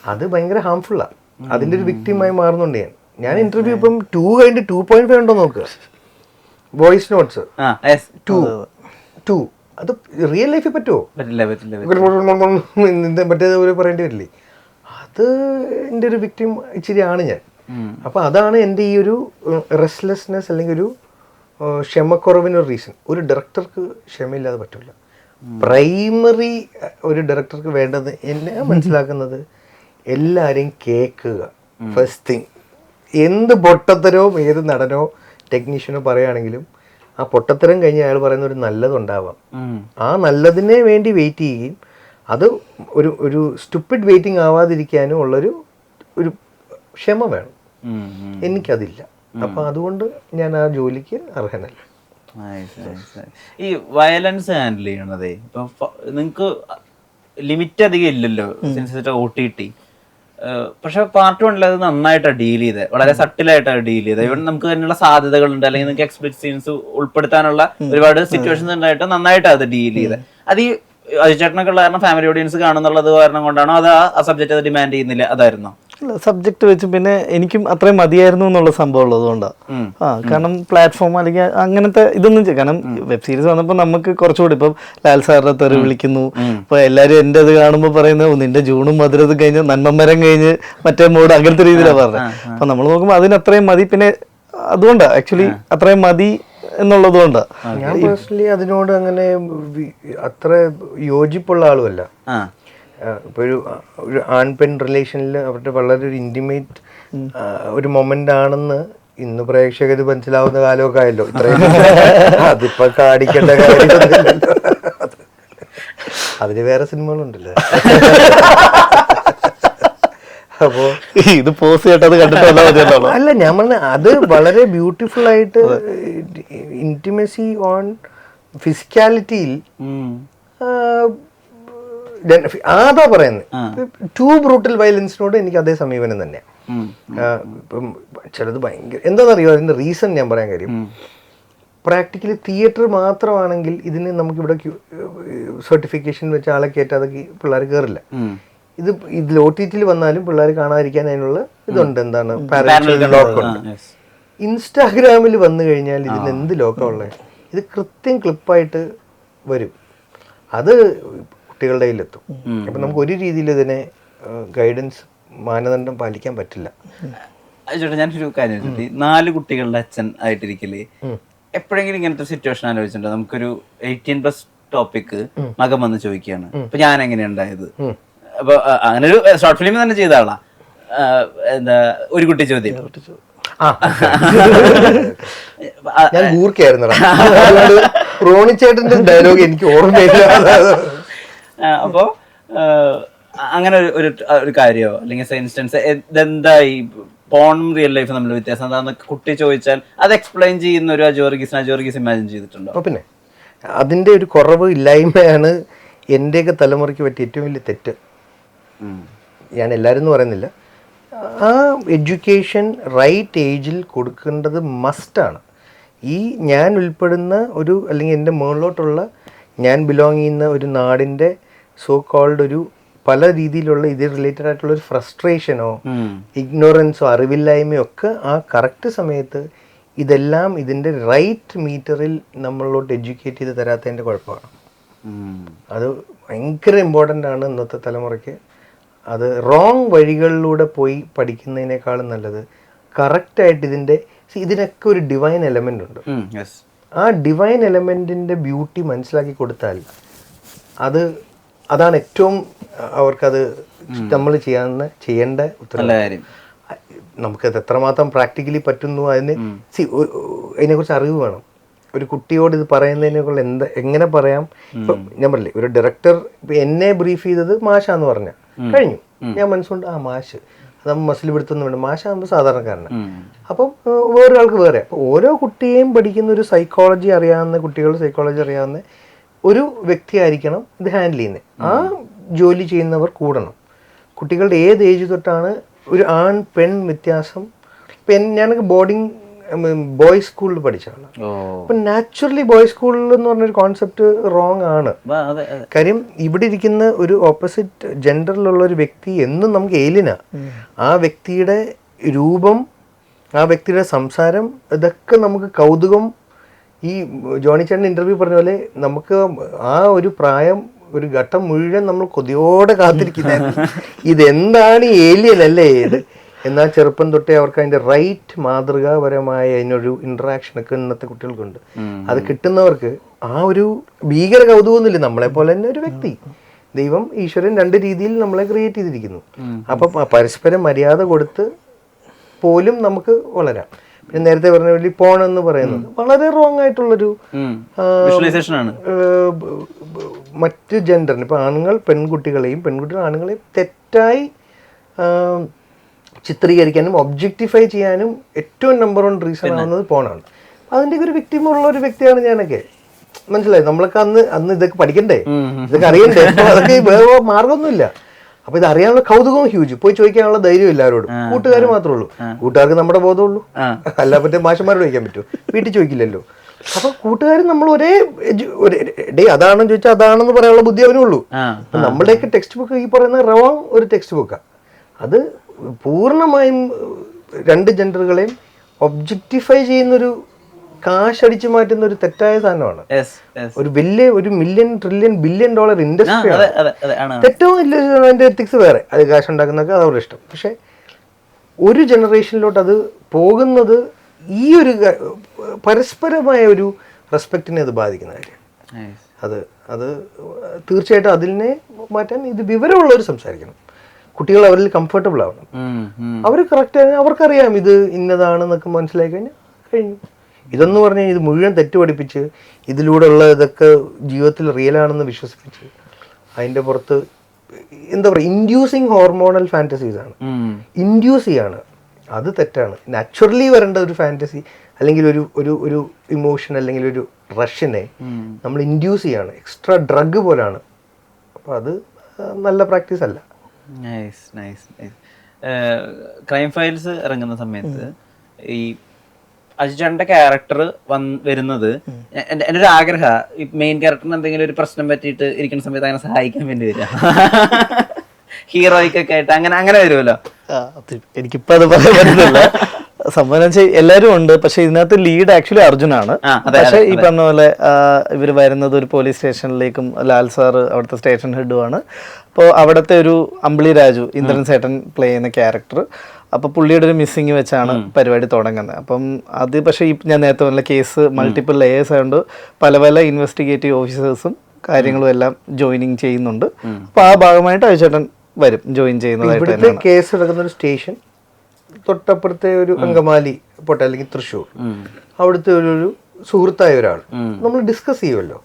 അത് ഭയങ്കര ഹാംഫുള്ളാ. അതിന്റെ ഒരു വിക്ടിമായി മാറുന്നുണ്ട് ഞാൻ ഇന്റർവ്യൂ ഇപ്പം 2 കഴിഞ്ഞ് 2.5 ഉണ്ടോ നോക്കുക. വോയിസ് നോട്ട്സ് 2 അത് റിയൽ ലൈഫിൽ പറ്റുമോ? മറ്റേതുപോലെ പറയേണ്ടി വരില്ലേ? അത് എൻ്റെ ഒരു വിക്ടിം ഇച്ചിരി ആണ് ഞാൻ. അപ്പൊ അതാണ് എൻ്റെ ഈ ഒരു റെസ്റ്റ്ലെസ്നെസ് അല്ലെങ്കിൽ ഒരു ക്ഷമക്കുറവിനൊരു റീസൺ. ഒരു ഡയറക്ടർക്ക് ക്ഷമയില്ലാതെ പറ്റില്ല. പ്രൈമറി ഒരു ഡയറക്ടർക്ക് വേണ്ടത് എന്നെ മനസ്സിലാക്കുന്നത് എല്ലാവരെയും കേൾക്കുക. ഫസ്റ്റ് തിങ്, എന്ത് പൊട്ടത്തരവും ഏത് നടനോ ടെക്നീഷ്യനോ പറയുകയാണെങ്കിലും ആ പൊട്ടത്തരം കഴിഞ്ഞ് അയാൾ പറയുന്ന ഒരു നല്ലതുണ്ടാവാം. ആ നല്ലതിനെ വേണ്ടി വെയിറ്റ് ചെയ്യുകയും അത് ഒരു സ്റ്റുപ്പിഡ് വെയിറ്റിംഗ് ആവാതിരിക്കാനും ഉള്ളൊരു ക്ഷമ വേണം. എനിക്കതില്ല. അപ്പൊ അതുകൊണ്ട് ഞാൻ ആ ജോലിക്ക് അർഹനല്ല. ഈ വയലൻസ് ഹാൻഡിൽ ചെയ്യണതേ ഇപ്പൊ നിങ്ങക്ക് ലിമിറ്റ് അധികം ഇല്ലല്ലോ OTT. പക്ഷെ പാർട്ട് 1 അത് നന്നായിട്ടാണ് ഡീൽ ചെയ്തത്, വളരെ സട്ടിലായിട്ടാണ് ഡീൽ ചെയ്തത്. ഇവിടെ നമുക്ക് അതിനുള്ള സാധ്യതകളുണ്ട്, അല്ലെങ്കിൽ നിങ്ങൾക്ക് എക്സ്പ്ലിസിറ്റ് സീൻസ് ഉൾപ്പെടുത്താനുള്ള ഒരുപാട് സിറ്റുവേഷൻസ് ഉണ്ടായിട്ട് നന്നായിട്ടാണ് അത് ഡീൽ ചെയ്തത്. അത് ഈ അജിച്ചേട്ടനൊക്കെ ഉള്ള കാരണം ഫാമിലി ഓഡിയൻസ് കാണുന്നുള്ളത് കാരണം കൊണ്ടാണോ അത് ആ സബ്ജക്ട് അത് ഡിമാൻഡ് ചെയ്യുന്നില്ല? അതായിരുന്നോ? സബ്ജക്ട് വെച്ച് പിന്നെ എനിക്കും അത്രയും മതിയായിരുന്നു എന്നുള്ള സംഭവം ഉള്ളതുകൊണ്ടാണ്. കാരണം പ്ലാറ്റ്ഫോം അല്ലെങ്കിൽ അങ്ങനത്തെ ഇതൊന്നും കാരണം വെബ് സീരീസ് വന്നപ്പോൾ നമുക്ക് കുറച്ചുകൂടി ഇപ്പം ലാൽ സാറിനെ തെറി വിളിക്കുന്നു, ഇപ്പൊ എല്ലാരും എന്റെ അത് കാണുമ്പോൾ പറയുന്നത് നിന്റെ ജൂണും മധുരതും കഴിഞ്ഞ് നന്മമരം കഴിഞ്ഞ് മറ്റേ മോഡ് അങ്ങനത്തെ രീതിയിലാണ് പറഞ്ഞത്. അപ്പൊ നമ്മൾ നോക്കുമ്പോൾ അതിന് അത്രയും മതി. പിന്നെ അതുകൊണ്ടാണ് ആക്ച്വലി അത്രയും മതി എന്നുള്ളതുകൊണ്ട് ഞാൻ പേഴ്സണലി അതിനോട് അങ്ങനെ അത്ര യോജിപ്പുള്ള ആളുമല്ല. ഇപ്പൊ ഒരു ആൺ പെൺ റിലേഷനിൽ അവരുടെ വളരെ ഒരു ഇന്റിമേറ്റ് ഒരു മൊമെന്റ് ആണെന്ന് ഇന്ന് പ്രേക്ഷകർ മനസ്സിലാവുന്ന കാലമൊക്കെ ആയല്ലോ. ഇത്രയും അതിപ്പോ കാണിക്കേണ്ട കാര്യമൊന്നുമില്ലല്ലോ. അതിന് വേറെ സിനിമകളുണ്ടല്ലോ. അപ്പോ ഇത് പോസ് ചെയ്തിട്ട് കണ്ടിട്ട് അല്ല, ഞാൻ പറഞ്ഞ അത് വളരെ ബ്യൂട്ടിഫുൾ ആയിട്ട് ഇന്റിമസി ഓൺ ഫിസിക്കാലിറ്റിയിൽ അതാ പറയുന്നത്. ടു ബ്രൂട്ടൽ വയലൻസിനോട് എനിക്ക് അതേ സമീപനം തന്നെ. ഇപ്പം ചിലത് ഭയങ്കര എന്താണെന്നറിയോ, അതിന്റെ റീസൺ ഞാൻ പറയാൻ കാര്യം, പ്രാക്ടിക്കലി തിയേറ്റർ മാത്രമാണെങ്കിൽ ഇതിന് നമുക്കിവിടെ സർട്ടിഫിക്കേഷൻ വെച്ച ആളെ കയറ്റാതെ പിള്ളേർ കയറില്ല. ഇതിൽ OTT വന്നാലും പിള്ളേർ കാണാതിരിക്കാൻ അതിനുള്ള ഇതുണ്ട്, എന്താണ് പാരന്റൽ ലോക്ക് ഉണ്ട്. ഇൻസ്റ്റാഗ്രാമിൽ വന്നു കഴിഞ്ഞാൽ ഇതിന് എന്ത് ലോക്കമുള്ളത്? ഇത് കൃത്യം ക്ലിപ്പായിട്ട് വരും, അത് കുട്ടികളുടെ കയ്യിലെത്തും. അപ്പം നമുക്ക് ഒരു രീതിയിൽ ഇതിനെ ഗൈഡൻസ് മാനദണ്ഡം പാലിക്കാൻ പറ്റില്ല. ചേട്ടാ ഞാനൊരു കാര്യം ചോദിച്ചിട്ട്, 4 കുട്ടികളുടെ അച്ഛൻ ആയിട്ടിരിക്കല് എപ്പോഴെങ്കിലും ഇങ്ങനത്തെ സിറ്റുവേഷൻ ആലോചിച്ചിട്ടുണ്ടോ? നമുക്കൊരു 18+ ടോപ്പിക് മകൻ വന്ന് ചോദിക്കുകയാണ്, അപ്പൊ ഞാൻ എങ്ങനെയാ ഉണ്ടായത്? അപ്പൊ അങ്ങനെ ഒരു ഷോർട്ട് ഫിലിം തന്നെ ചെയ്ത ആളാ. എന്താ ഒരു കുട്ടി ചോദ്യം, ഞാൻ ഗൂർക്കായിരുന്നു റോണിച്ചേട്ടന്റെ ഡയലോഗ് എനിക്ക് ഓർമ്മയില്ല. അപ്പോ അങ്ങനെ ഒരു കാര്യമോ അല്ലെങ്കിൽ ഇൻസ്റ്റൻസ് ഇതെന്താ ഈ പോണും റിയൽ ലൈഫ് തമ്മിൽ വ്യത്യാസം എന്താന്ന് കുട്ടി ചോദിച്ചാൽ അത് എക്സ്പ്ലെയിൻ ചെയ്യുന്ന ഒരു അജോർഗീസ് ഇമാജിൻ ചെയ്തിട്ടുണ്ടോ? പിന്നെ അതിന്റെ ഒരു കുറവ് ഇല്ലായ്മയാണ് എന്റെയൊക്കെ തലമുറയ്ക്ക് പറ്റിയ ഏറ്റവും വലിയ തെറ്റ്. ഞാൻ എല്ലാവരും എന്ന് പറയുന്നില്ല. ആ എഡ്യൂക്കേഷൻ റൈറ്റ് ഏജിൽ കൊടുക്കേണ്ടത് മസ്റ്റാണ്. ഈ ഞാൻ ഉൾപ്പെടുന്ന ഒരു അല്ലെങ്കിൽ എൻ്റെ മുകളിലോട്ടുള്ള ഞാൻ ബിലോങ് ചെയ്യുന്ന ഒരു നാടിൻ്റെ സോ കോൾഡ് ഒരു പല രീതിയിലുള്ള ഇത് റിലേറ്റഡ് ആയിട്ടുള്ള ഒരു ഫ്രസ്ട്രേഷനോ ഇഗ്നോറൻസോ അറിവില്ലായ്മയോ ഒക്കെ ആ കറക്റ്റ് സമയത്ത് ഇതെല്ലാം ഇതിൻ്റെ റൈറ്റ് മീറ്ററിൽ നമ്മളോട്ട് എഡ്യൂക്കേറ്റ് ചെയ്ത് തരാത്തതിൻ്റെ കുഴപ്പമാണ്. അത് ഭയങ്കര ഇമ്പോർട്ടൻ്റ് ആണ് ഇന്നത്തെ തലമുറയ്ക്ക്. അത് റോങ് വഴികളിലൂടെ പോയി പഠിക്കുന്നതിനേക്കാളും നല്ലത് കറക്റ്റായിട്ട് ഇതിനൊക്കെ ഒരു ഡിവൈൻ എലമെൻ്റ് ഉണ്ട്. ആ ഡിവൈൻ എലമെൻറ്റിൻ്റെ ബ്യൂട്ടി മനസ്സിലാക്കി കൊടുത്താൽ അതാണ് ഏറ്റവും അവർക്കത് നമ്മൾ ചെയ്യേണ്ട ഉത്തരവാദിത്വം. നമുക്കത് എത്രമാത്രം പ്രാക്ടിക്കലി പറ്റുന്നു അതിനെക്കുറിച്ച് അറിവ് വേണം. ഒരു കുട്ടിയോട് ഇത് പറയുന്നതിനെക്കുള്ള എങ്ങനെ പറയാം. ഇപ്പം ഞാൻ പറഞ്ഞില്ലേ, ഒരു ഡയറക്ടർ എന്നെ ബ്രീഫ് ചെയ്തത് മാഷാന്ന് പറഞ്ഞ കഴിഞ്ഞു. ഞാൻ മനസ്സുകൊണ്ട് മാഷ് അത് മസിൽ പിടുത്തൊന്നും വേണ്ട, മാഷാകുമ്പോൾ സാധാരണക്കാരനാണ്. അപ്പം വേറൊരാൾക്ക് വേറെ. അപ്പോൾ ഓരോ കുട്ടിയെയും പഠിക്കുന്ന ഒരു സൈക്കോളജി അറിയാവുന്ന കുട്ടികളുടെ സൈക്കോളജി അറിയാവുന്ന ഒരു വ്യക്തിയായിരിക്കണം ഇത് ഹാൻഡിൽ ചെയ്യുന്നത്. ആ ജോലി ചെയ്യുന്നവർ കൂടണം. കുട്ടികളുടെ ഏത് ഏജ് തൊട്ടാണ് ഒരു ആൺ പെൺ വ്യത്യാസം. ഞാനൊക്കെ ബോയ്സ് സ്കൂളിൽ പഠിച്ചാണ്. അപ്പം നാച്ചുറലി ബോയ്സ് സ്കൂളിൽ എന്ന് പറഞ്ഞൊരു കോൺസെപ്റ്റ് റോങ് ആണ്. കാര്യം ഇവിടെ ഇരിക്കുന്ന ഒരു ഓപ്പോസിറ്റ് ജെൻഡറിലുള്ള ഒരു വ്യക്തി എന്നും നമുക്ക് ഏലിനാ. ആ വ്യക്തിയുടെ രൂപം, ആ വ്യക്തിയുടെ സംസാരം, ഇതൊക്കെ നമുക്ക് കൗതുകം. ഈ ജോണി ചേട്ടൻ ഇന്റർവ്യൂ പറഞ്ഞ പോലെ നമുക്ക് ആ ഒരു പ്രായം, ഒരു ഘട്ടം മുഴുവൻ നമ്മൾ കൊതിയോടെ കാത്തിരിക്കുന്ന ഇതെന്താണ് ഈ ഏലിയൻ അല്ലേ ഇത്. എന്നാൽ ചെറുപ്പം തൊട്ടേ അവർക്ക് അതിൻ്റെ റൈറ്റ് മാതൃകാപരമായ അതിനൊരു ഇൻട്രാക്ഷനൊക്കെ ഇന്നത്തെ കുട്ടികൾക്കുണ്ട്. അത് കിട്ടുന്നവർക്ക് ആ ഒരു ഭീകര കൗതുകമൊന്നുമില്ല. നമ്മളെപ്പോലെ തന്നെ ഒരു വ്യക്തി, ദൈവം ഈശ്വരൻ രണ്ട് രീതിയിൽ നമ്മളെ ക്രിയേറ്റ് ചെയ്തിരിക്കുന്നു. അപ്പം പരസ്പരം മര്യാദ കൊടുത്ത് പോലും നമുക്ക് വളരാം. പിന്നെ നേരത്തെ പറഞ്ഞ പോലെ പോൺ എന്ന് പറയുന്നത് വളരെ റോങ് ആയിട്ടുള്ളൊരു മറ്റ് ജെൻഡറിന്, ഇപ്പം ആണുങ്ങൾ പെൺകുട്ടികളെയും പെൺകുട്ടികൾ ആണുങ്ങളെയും തെറ്റായി ചിത്രീകരിക്കാനും ഒബ്ജക്റ്റിഫൈ ചെയ്യാനും ഏറ്റവും നമ്പർ 1 റീസൺ ആവുന്നത് പോണാണ്. അതിൻ്റെ ഒരു വിക്ടിമുള്ള ഒരു വ്യക്തിയാണ് ഞാനൊക്കെ. മനസ്സിലായി? നമ്മളൊക്കെ അന്ന് ഇതൊക്കെ പഠിക്കണ്ടേ, ഇതൊക്കെ അറിയണ്ടേ. അതൊക്കെ വേറെ മാർഗമൊന്നുമില്ല. അപ്പൊ ഇത് അറിയാനുള്ള കൗതുകവും ഹ്യൂജ്. പോയി ചോദിക്കാനുള്ള ധൈര്യം എല്ലാവരോടും. കൂട്ടുകാർ മാത്രമേ ഉള്ളൂ. കൂട്ടുകാർക്ക് നമ്മുടെ ബോധമുള്ളൂ. അല്ല മറ്റേ മാഷന്മാരോട് ചോദിക്കാൻ പറ്റുമോ? വീട്ടിൽ ചോദിക്കില്ലല്ലോ. അപ്പൊ കൂട്ടുകാർ നമ്മൾ ഒരേ അതാണെന്ന് ചോദിച്ചാൽ അതാണെന്ന് പറയാനുള്ള ബുദ്ധി അവനുള്ളൂ. നമ്മുടെയൊക്കെ ടെക്സ്റ്റ് ബുക്ക് ഈ പറയുന്ന റോങ് ഒരു ടെക്സ്റ്റ് ബുക്കാണ്. അത് പൂർണ്ണമായും രണ്ട് ജെൻഡറുകളെയും ഒബ്ജക്റ്റിഫൈ ചെയ്യുന്നൊരു, കാശടിച്ചു മാറ്റുന്ന ഒരു തെറ്റായ സാധനമാണ്. ഒരു $1 ട്രില്യൺ ബില്യൺ ഇൻഡസ്ട്രിയാണ്. തെറ്റവും ഇല്ല, അതിന്റെ എത്തിക്സ് വേറെ. അത് കാശുണ്ടാക്കുന്നതൊക്കെ അതവരുടെ ഇഷ്ടം. പക്ഷെ ഒരു ജനറേഷനിലോട്ട് അത് പോകുന്നത് ഈ ഒരു പരസ്പരമായ ഒരു റെസ്പെക്റ്റിനെ അത് ബാധിക്കുന്ന കാര്യം. അത് തീർച്ചയായിട്ടും അതിനെ മാറ്റാൻ ഇത് വിവരമുള്ളവർ സംസാരിക്കണം. കുട്ടികൾ അവരിൽ കംഫർട്ടബിൾ ആവണം. അവർ കറക്റ്റ്, അവർക്കറിയാം ഇത് ഇന്നതാണെന്നൊക്കെ മനസ്സിലാക്കി കഴിഞ്ഞു. ഇതെന്ന് പറഞ്ഞാൽ ഇത് മുഴുവൻ തെറ്റ് പഠിപ്പിച്ച് ഇതിലൂടെ ഉള്ള ഇതൊക്കെ ജീവിതത്തിൽ റിയലാണെന്ന് വിശ്വസിപ്പിച്ച് അതിൻ്റെ പുറത്ത് എന്താ പറയുക, ഇൻഡ്യൂസിങ് ഹോർമോണൽ ഫാൻറ്റസീസ് ആണ്. ഇൻഡ്യൂസ് ചെയ്യാണ്. അത് തെറ്റാണ്. നാച്ചുറലി വരേണ്ട ഒരു ഫാൻറ്റസി അല്ലെങ്കിൽ ഒരു ഇമോഷൻ അല്ലെങ്കിൽ ഒരു റഷ്യനെ നമ്മൾ ഇൻഡ്യൂസ് ചെയ്യാണ്. എക്സ്ട്രാ ഡ്രഗ് പോലാണ്. അപ്പോൾ അത് നല്ല പ്രാക്ടീസ് അല്ല. ക്രൈം ഫയൽസ് ഇറങ്ങുന്ന സമയത്ത് ഈ അജിചേട്ടന്റെ ക്യാരക്ടർ വരുന്നത് എൻ്റെ ഒരു ആഗ്രഹം, ഈ മെയിൻ ക്യാരക്ടറിന് എന്തെങ്കിലും ഒരു പ്രശ്നം പറ്റിയിട്ട് ഇരിക്കുന്ന സമയത്ത് അങ്ങനെ സഹായിക്കാൻ വേണ്ടി വരിക, ഹീറോയ്ക്കൊക്കെ ആയിട്ട് അങ്ങനെ വരുമല്ലോ. എനിക്കിപ്പോ അത് പറയാൻ പറ്റുന്നില്ല. സംഭവം എല്ലാരും ഉണ്ട്. പക്ഷെ ഇതിനകത്ത് ലീഡ് ആക്ച്വലി അർജുനാണ്. പക്ഷെ ഈ പറഞ്ഞ പോലെ ഇവർ വരുന്നത് ഒരു പോലീസ് സ്റ്റേഷനിലേക്കും ലാൽ സാറ് അവിടുത്തെ സ്റ്റേഷൻ ഹെഡുമാണ്. അപ്പോൾ അവിടുത്തെ ഒരു അമ്പിളി രാജു, ഇന്ദ്രൻ സേട്ടൻ പ്ലേ ചെയ്യുന്ന ക്യാരക്ടർ, അപ്പോൾ പുള്ളിയുടെ ഒരു മിസ്സിങ് വെച്ചാണ് പരിപാടി തുടങ്ങുന്നത്. അപ്പം അത് പക്ഷേ ഈ ഞാൻ നേരത്തെ പറഞ്ഞ കേസ് മൾട്ടിപ്പിൾ ലെയേഴ്സ് ആയതുകൊണ്ട് പല ഇൻവെസ്റ്റിഗേറ്റീവ് ഓഫീസേഴ്സും കാര്യങ്ങളും എല്ലാം ജോയിനിങ് ചെയ്യുന്നുണ്ട്. അപ്പോൾ ആ ഭാഗമായിട്ട് അജിചേട്ടൻ വരും, ജോയിൻ ചെയ്യുന്നതായിട്ട്. ഇവിടുത്തെ കേസ് നടക്കുന്ന ഒരു സ്റ്റേഷൻ തൊട്ടപ്പുറത്തെ ഒരു അങ്കമാലി പോട്ടെ അല്ലെങ്കിൽ തൃശ്ശൂർ, അവിടുത്തെ ഒരു സുഹൃത്തായ ഒരാൾ നമ്മൾ ഡിസ്കസ് ചെയ്യുമല്ലോ.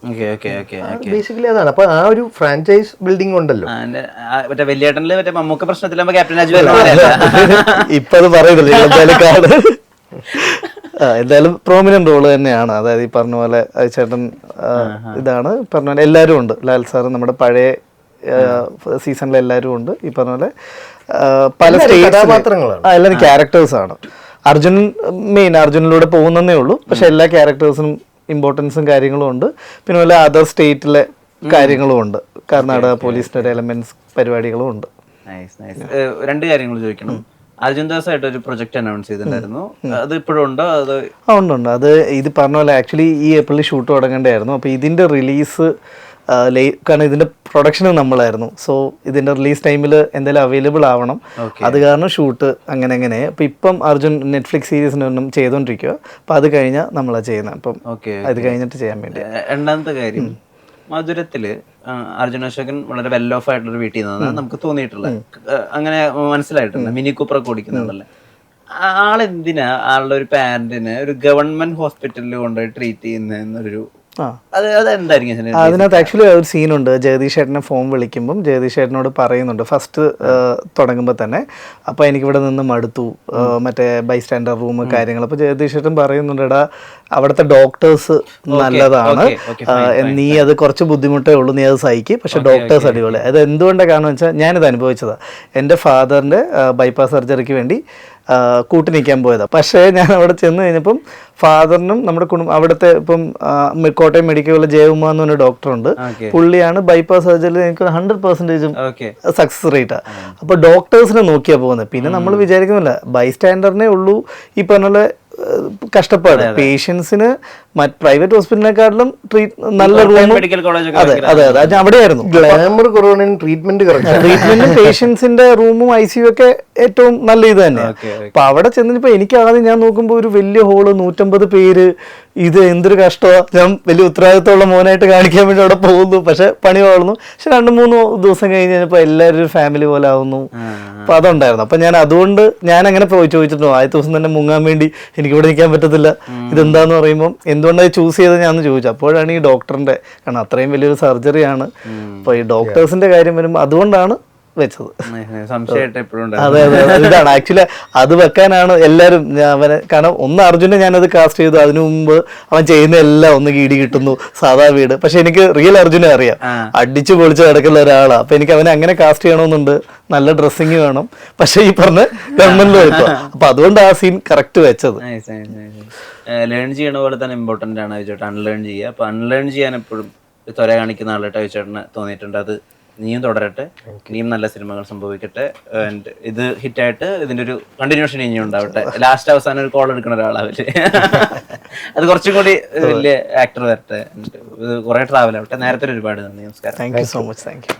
ബേസിക്കലി അതാണ്. അപ്പൊ ആ ഒരു ഫ്രാഞ്ചൈസ് ബിൽഡിംഗ് ഉണ്ടല്ലോ. ഇപ്പൊ അത് പറയുന്നില്ല. എന്തായാലും പ്രോമിനന്റ് റോള് തന്നെയാണ്. അതായത് ഈ പറഞ്ഞ പോലെ ചേട്ടൻ ഇതാണ് പറഞ്ഞ പോലെ എല്ലാവരും ഉണ്ട്. ലാൽ സാറ് നമ്മുടെ പഴയ സീസണിൽ എല്ലാവരും ഉണ്ട്. ഈ പറഞ്ഞ പോലെ പല കഥാപാത്രങ്ങളാണ്, എല്ലാവരും ക്യാരക്ടേഴ്സ് ആണ്. അർജുനിലൂടെ പോകുന്നതേ ഉള്ളൂ. പക്ഷെ എല്ലാ ക്യാരക്ടേഴ്സിനും ഇമ്പോർട്ടൻസും കാര്യങ്ങളും ഉണ്ട്. പിന്നെ പോലെ അതർ സ്റ്റേറ്റിലെ കാര്യങ്ങളും ഉണ്ട്. കർണാടക പോലീസിന്റെ ഒരു എലമെന്റ്സ് പരിപാടികളും ഉണ്ട്. Nice nice. രണ്ട് കാര്യങ്ങൾ ചോദിക്കണം. അർജുൻ ദാസായിട്ട് ഒരു പ്രൊജക്ട് അനൗൺസ് ചെയ്തിട്ടുണ്ടായിരുന്നു, അത് ഇപ്പോഴും ഉണ്ടോ? അത് ഉണ്ട്. അത് ഇത് പറഞ്ഞ പോലെ ആക്ച്വലി ഈ ഏപ്രിലിൽ ഷൂട്ട് തുടങ്ങേണ്ടായിരുന്നു. അപ്പോൾ ഇതിന്റെ റിലീസ് കാരണം ഇതിന്റെ പ്രൊഡക്ഷൻ നമ്മളായിരുന്നു. സോ ഇതിന്റെ റിലീസ് ടൈമിൽ എന്തായാലും അവൈലബിൾ ആവണം. അത് കാരണം ഷൂട്ട് അങ്ങനെ. അപ്പം ഇപ്പം അർജുൻ നെറ്റ്ഫ്ലിക്സ് സീരീസിനൊന്നും ചെയ്തോണ്ടിരിക്കുക. അപ്പം അത് കഴിഞ്ഞാൽ നമ്മളാ ചെയ്യുന്നത്. അപ്പം അത് കഴിഞ്ഞിട്ട് ചെയ്യാൻ വേണ്ടി. രണ്ടാമത്തെ കാര്യം, മധുരത്തില് അർജുൻ അശോകൻ വളരെ വെൽ ഓഫ് ആയിട്ടുള്ള വീട്ടിൽ നിന്നാണ് നമുക്ക് തോന്നിയിട്ടുള്ളത്, അങ്ങനെ മനസ്സിലായിട്ടുണ്ട്. മിനി കൂപ്പറൊക്കെ ഓടിക്കുന്നുണ്ടല്ലേ. ആളെന്തിനാ ആളുടെ ഒരു പാരന്റിന് ഒരു ഗവൺമെന്റ് ഹോസ്പിറ്റലിൽ കൊണ്ടുപോയി ട്രീറ്റ് ചെയ്യുന്നൊരു അതിനകത്ത് ആക്ച്വലി ഒരു സീനുണ്ട്. ജഗദീഷ് ചേട്ടനെ ഫോൺ വിളിക്കുമ്പം ജഗദീഷ് ചേട്ടനോട് പറയുന്നുണ്ട് ഫസ്റ്റ് തുടങ്ങുമ്പോൾ തന്നെ, അപ്പോൾ എനിക്കിവിടെ നിന്ന് മടുത്തു, മറ്റേ ബൈ സ്റ്റാൻഡർ റൂം കാര്യങ്ങൾ. അപ്പോൾ ജഗദീഷ് ചേട്ടൻ പറയുന്നുണ്ട്, എടാ അവിടുത്തെ ഡോക്ടേഴ്സ് നല്ലതാണ്, നീ അത് കുറച്ച് ബുദ്ധിമുട്ടേ ഉള്ളൂ, നീ അത് സഹിക്കും, പക്ഷെ ഡോക്ടേഴ്സ് അടിപൊളി. അത് എന്തുകൊണ്ടാണ് കാരണം വെച്ചാൽ ഞാനിത് അനുഭവിച്ചതാണ്. എൻ്റെ ഫാദറിൻ്റെ ബൈപ്പാസ് സർജറിക്ക് വേണ്ടി കൂട്ടി നിൽക്കാൻ പോയതാണ്. പക്ഷേ ഞാൻ അവിടെ ചെന്ന് കഴിഞ്ഞപ്പം ഫാദറിനും നമ്മുടെ അവിടുത്തെ ഇപ്പം കോട്ടയം മെഡിക്കൽ കോളേജ് ജയകുമാർ എന്ന് പറഞ്ഞ ഡോക്ടറുണ്ട്. പുള്ളിയാണ് ബൈപ്പാസ് സർജറിയിൽ എനിക്ക് 100% സക്സസ് റേറ്റാണ്. അപ്പോൾ ഡോക്ടേഴ്സിനെ നോക്കിയാൽ പോകുന്നത്. പിന്നെ നമ്മൾ വിചാരിക്കുന്നില്ല ബൈ സ്റ്റാൻഡറിനെ ഉള്ളൂ ഈ പറഞ്ഞ കഷ്ടപ്പാട്. പേഷ്യൻസിന് പ്രൈവറ്റ് ഹോസ്പിറ്റലിനെക്കാട്ടിലും നല്ല റൂം. അതെ അവിടെയായിരുന്നു ഗ്ലാമർ കുറവാണ്, ട്രീറ്റ്മെന്റ് പേഷ്യൻസിന്റെ റൂമും ICU ഒക്കെ ഏറ്റവും നല്ല ഇത് തന്നെ. അപ്പൊ അവിടെ ചെന്നപ്പോ എനിക്ക് ആദ്യം ഞാൻ നോക്കുമ്പോ ഒരു വലിയ ഹോള്, 150 പേര്, ഇത് എന്തൊരു കഷ്ടമാണ്. ഞാൻ വലിയ ഉത്തരവാദിത്തമുള്ള മോനായിട്ട് കാണിക്കാൻ വേണ്ടി അവിടെ പോകുന്നു, പക്ഷെ പണി വളർന്നു. പക്ഷെ 2-3 ദിവസം കഴിഞ്ഞ് കഴിഞ്ഞപ്പോ എല്ലാവരും ഒരു ഫാമിലി പോലെ ആവുന്നു. അപ്പൊ അതുണ്ടായിരുന്നു. അപ്പൊ ഞാൻ അതുകൊണ്ട് ഞാൻ അങ്ങനെ ചോദിച്ചിട്ടുണ്ടോ, ആദ്യത്തെ ദിവസം തന്നെ മുങ്ങാൻ വേണ്ടി എനിക്കിവിടെ നിൽക്കാൻ പറ്റത്തില്ല, ഇതെന്താന്ന് പറയുമ്പോൾ എന്തുകൊണ്ടാണ് ചൂസ് ചെയ്തത് ഞാൻ ചോദിച്ചു. അപ്പോഴാണ് ഈ ഡോക്ടറിന്റെ, കാരണം അത്രയും വലിയൊരു സർജറിയാണ്. അപ്പൊ ഈ ഡോക്ടേഴ്സിന്റെ കാര്യം വരുമ്പോൾ അതുകൊണ്ടാണ് വെച്ചത്. അതെ ഇതാണ് ആക്ച്വലി അത് വെക്കാനാണ് എല്ലാരും അവനെ. കാരണം ഒന്ന് അർജുനെ ഞാനത് കാസ്റ്റ് ചെയ്തു, അതിനു മുമ്പ് അവൻ ചെയ്യുന്ന എല്ലാം ഒന്ന് കീടി കിട്ടുന്നു, സാധാ വീട്. പക്ഷെ എനിക്ക് റിയൽ അർജുനെ അറിയാം, അടിച്ചു പൊളിച്ച് കിടക്കുന്ന ഒരാളാണ്. അപ്പൊ എനിക്ക് അവനെ അങ്ങനെ കാസ്റ്റ് ചെയ്യണമെന്നുണ്ട്, നല്ല ഡ്രസ്സിങ് വേണം. പക്ഷെ ഈ പറഞ്ഞ ഗവൺമെന്റിൽ വെക്കുക. അപ്പൊ അതുകൊണ്ട് ആ സീൻ കറക്റ്റ് വെച്ചത്. ലേൺ ചെയ്യണ പോലെ തന്നെ ഇമ്പോർട്ടന്റ് ആണ് ചോദിച്ചോട്ടെ അൺലേൺ ചെയ്യുക. അപ്പൊ അൺലേൺ ചെയ്യാൻ എപ്പോഴും ത്വര കാണിക്കുന്ന ആളായിട്ട് ചോദിച്ചോട്ടിന് തോന്നിയിട്ടുണ്ട്. അത് നീയും തുടരട്ടെ, നീയും നല്ല സിനിമകൾ സംഭവിക്കട്ടെ. ആൻഡ് ഇത് ഹിറ്റായിട്ട് ഇതിന്റെ ഒരു കണ്ടിന്യൂഷൻ ഇനിയും ഉണ്ടാവട്ടെ. ലാസ്റ്റ് അവസാനം ഒരു കോൾ എടുക്കുന്ന ഒരാളാവില്ലേ, അത് കുറച്ചും കൂടി വലിയ ആക്ടർ വരട്ടെ. ഇത് കുറെ ട്രാവൽ ആവട്ടെ. നേരത്തെ ഒരുപാട് നന്ദി. നമസ്കാരം. Thank you so much. Thank you.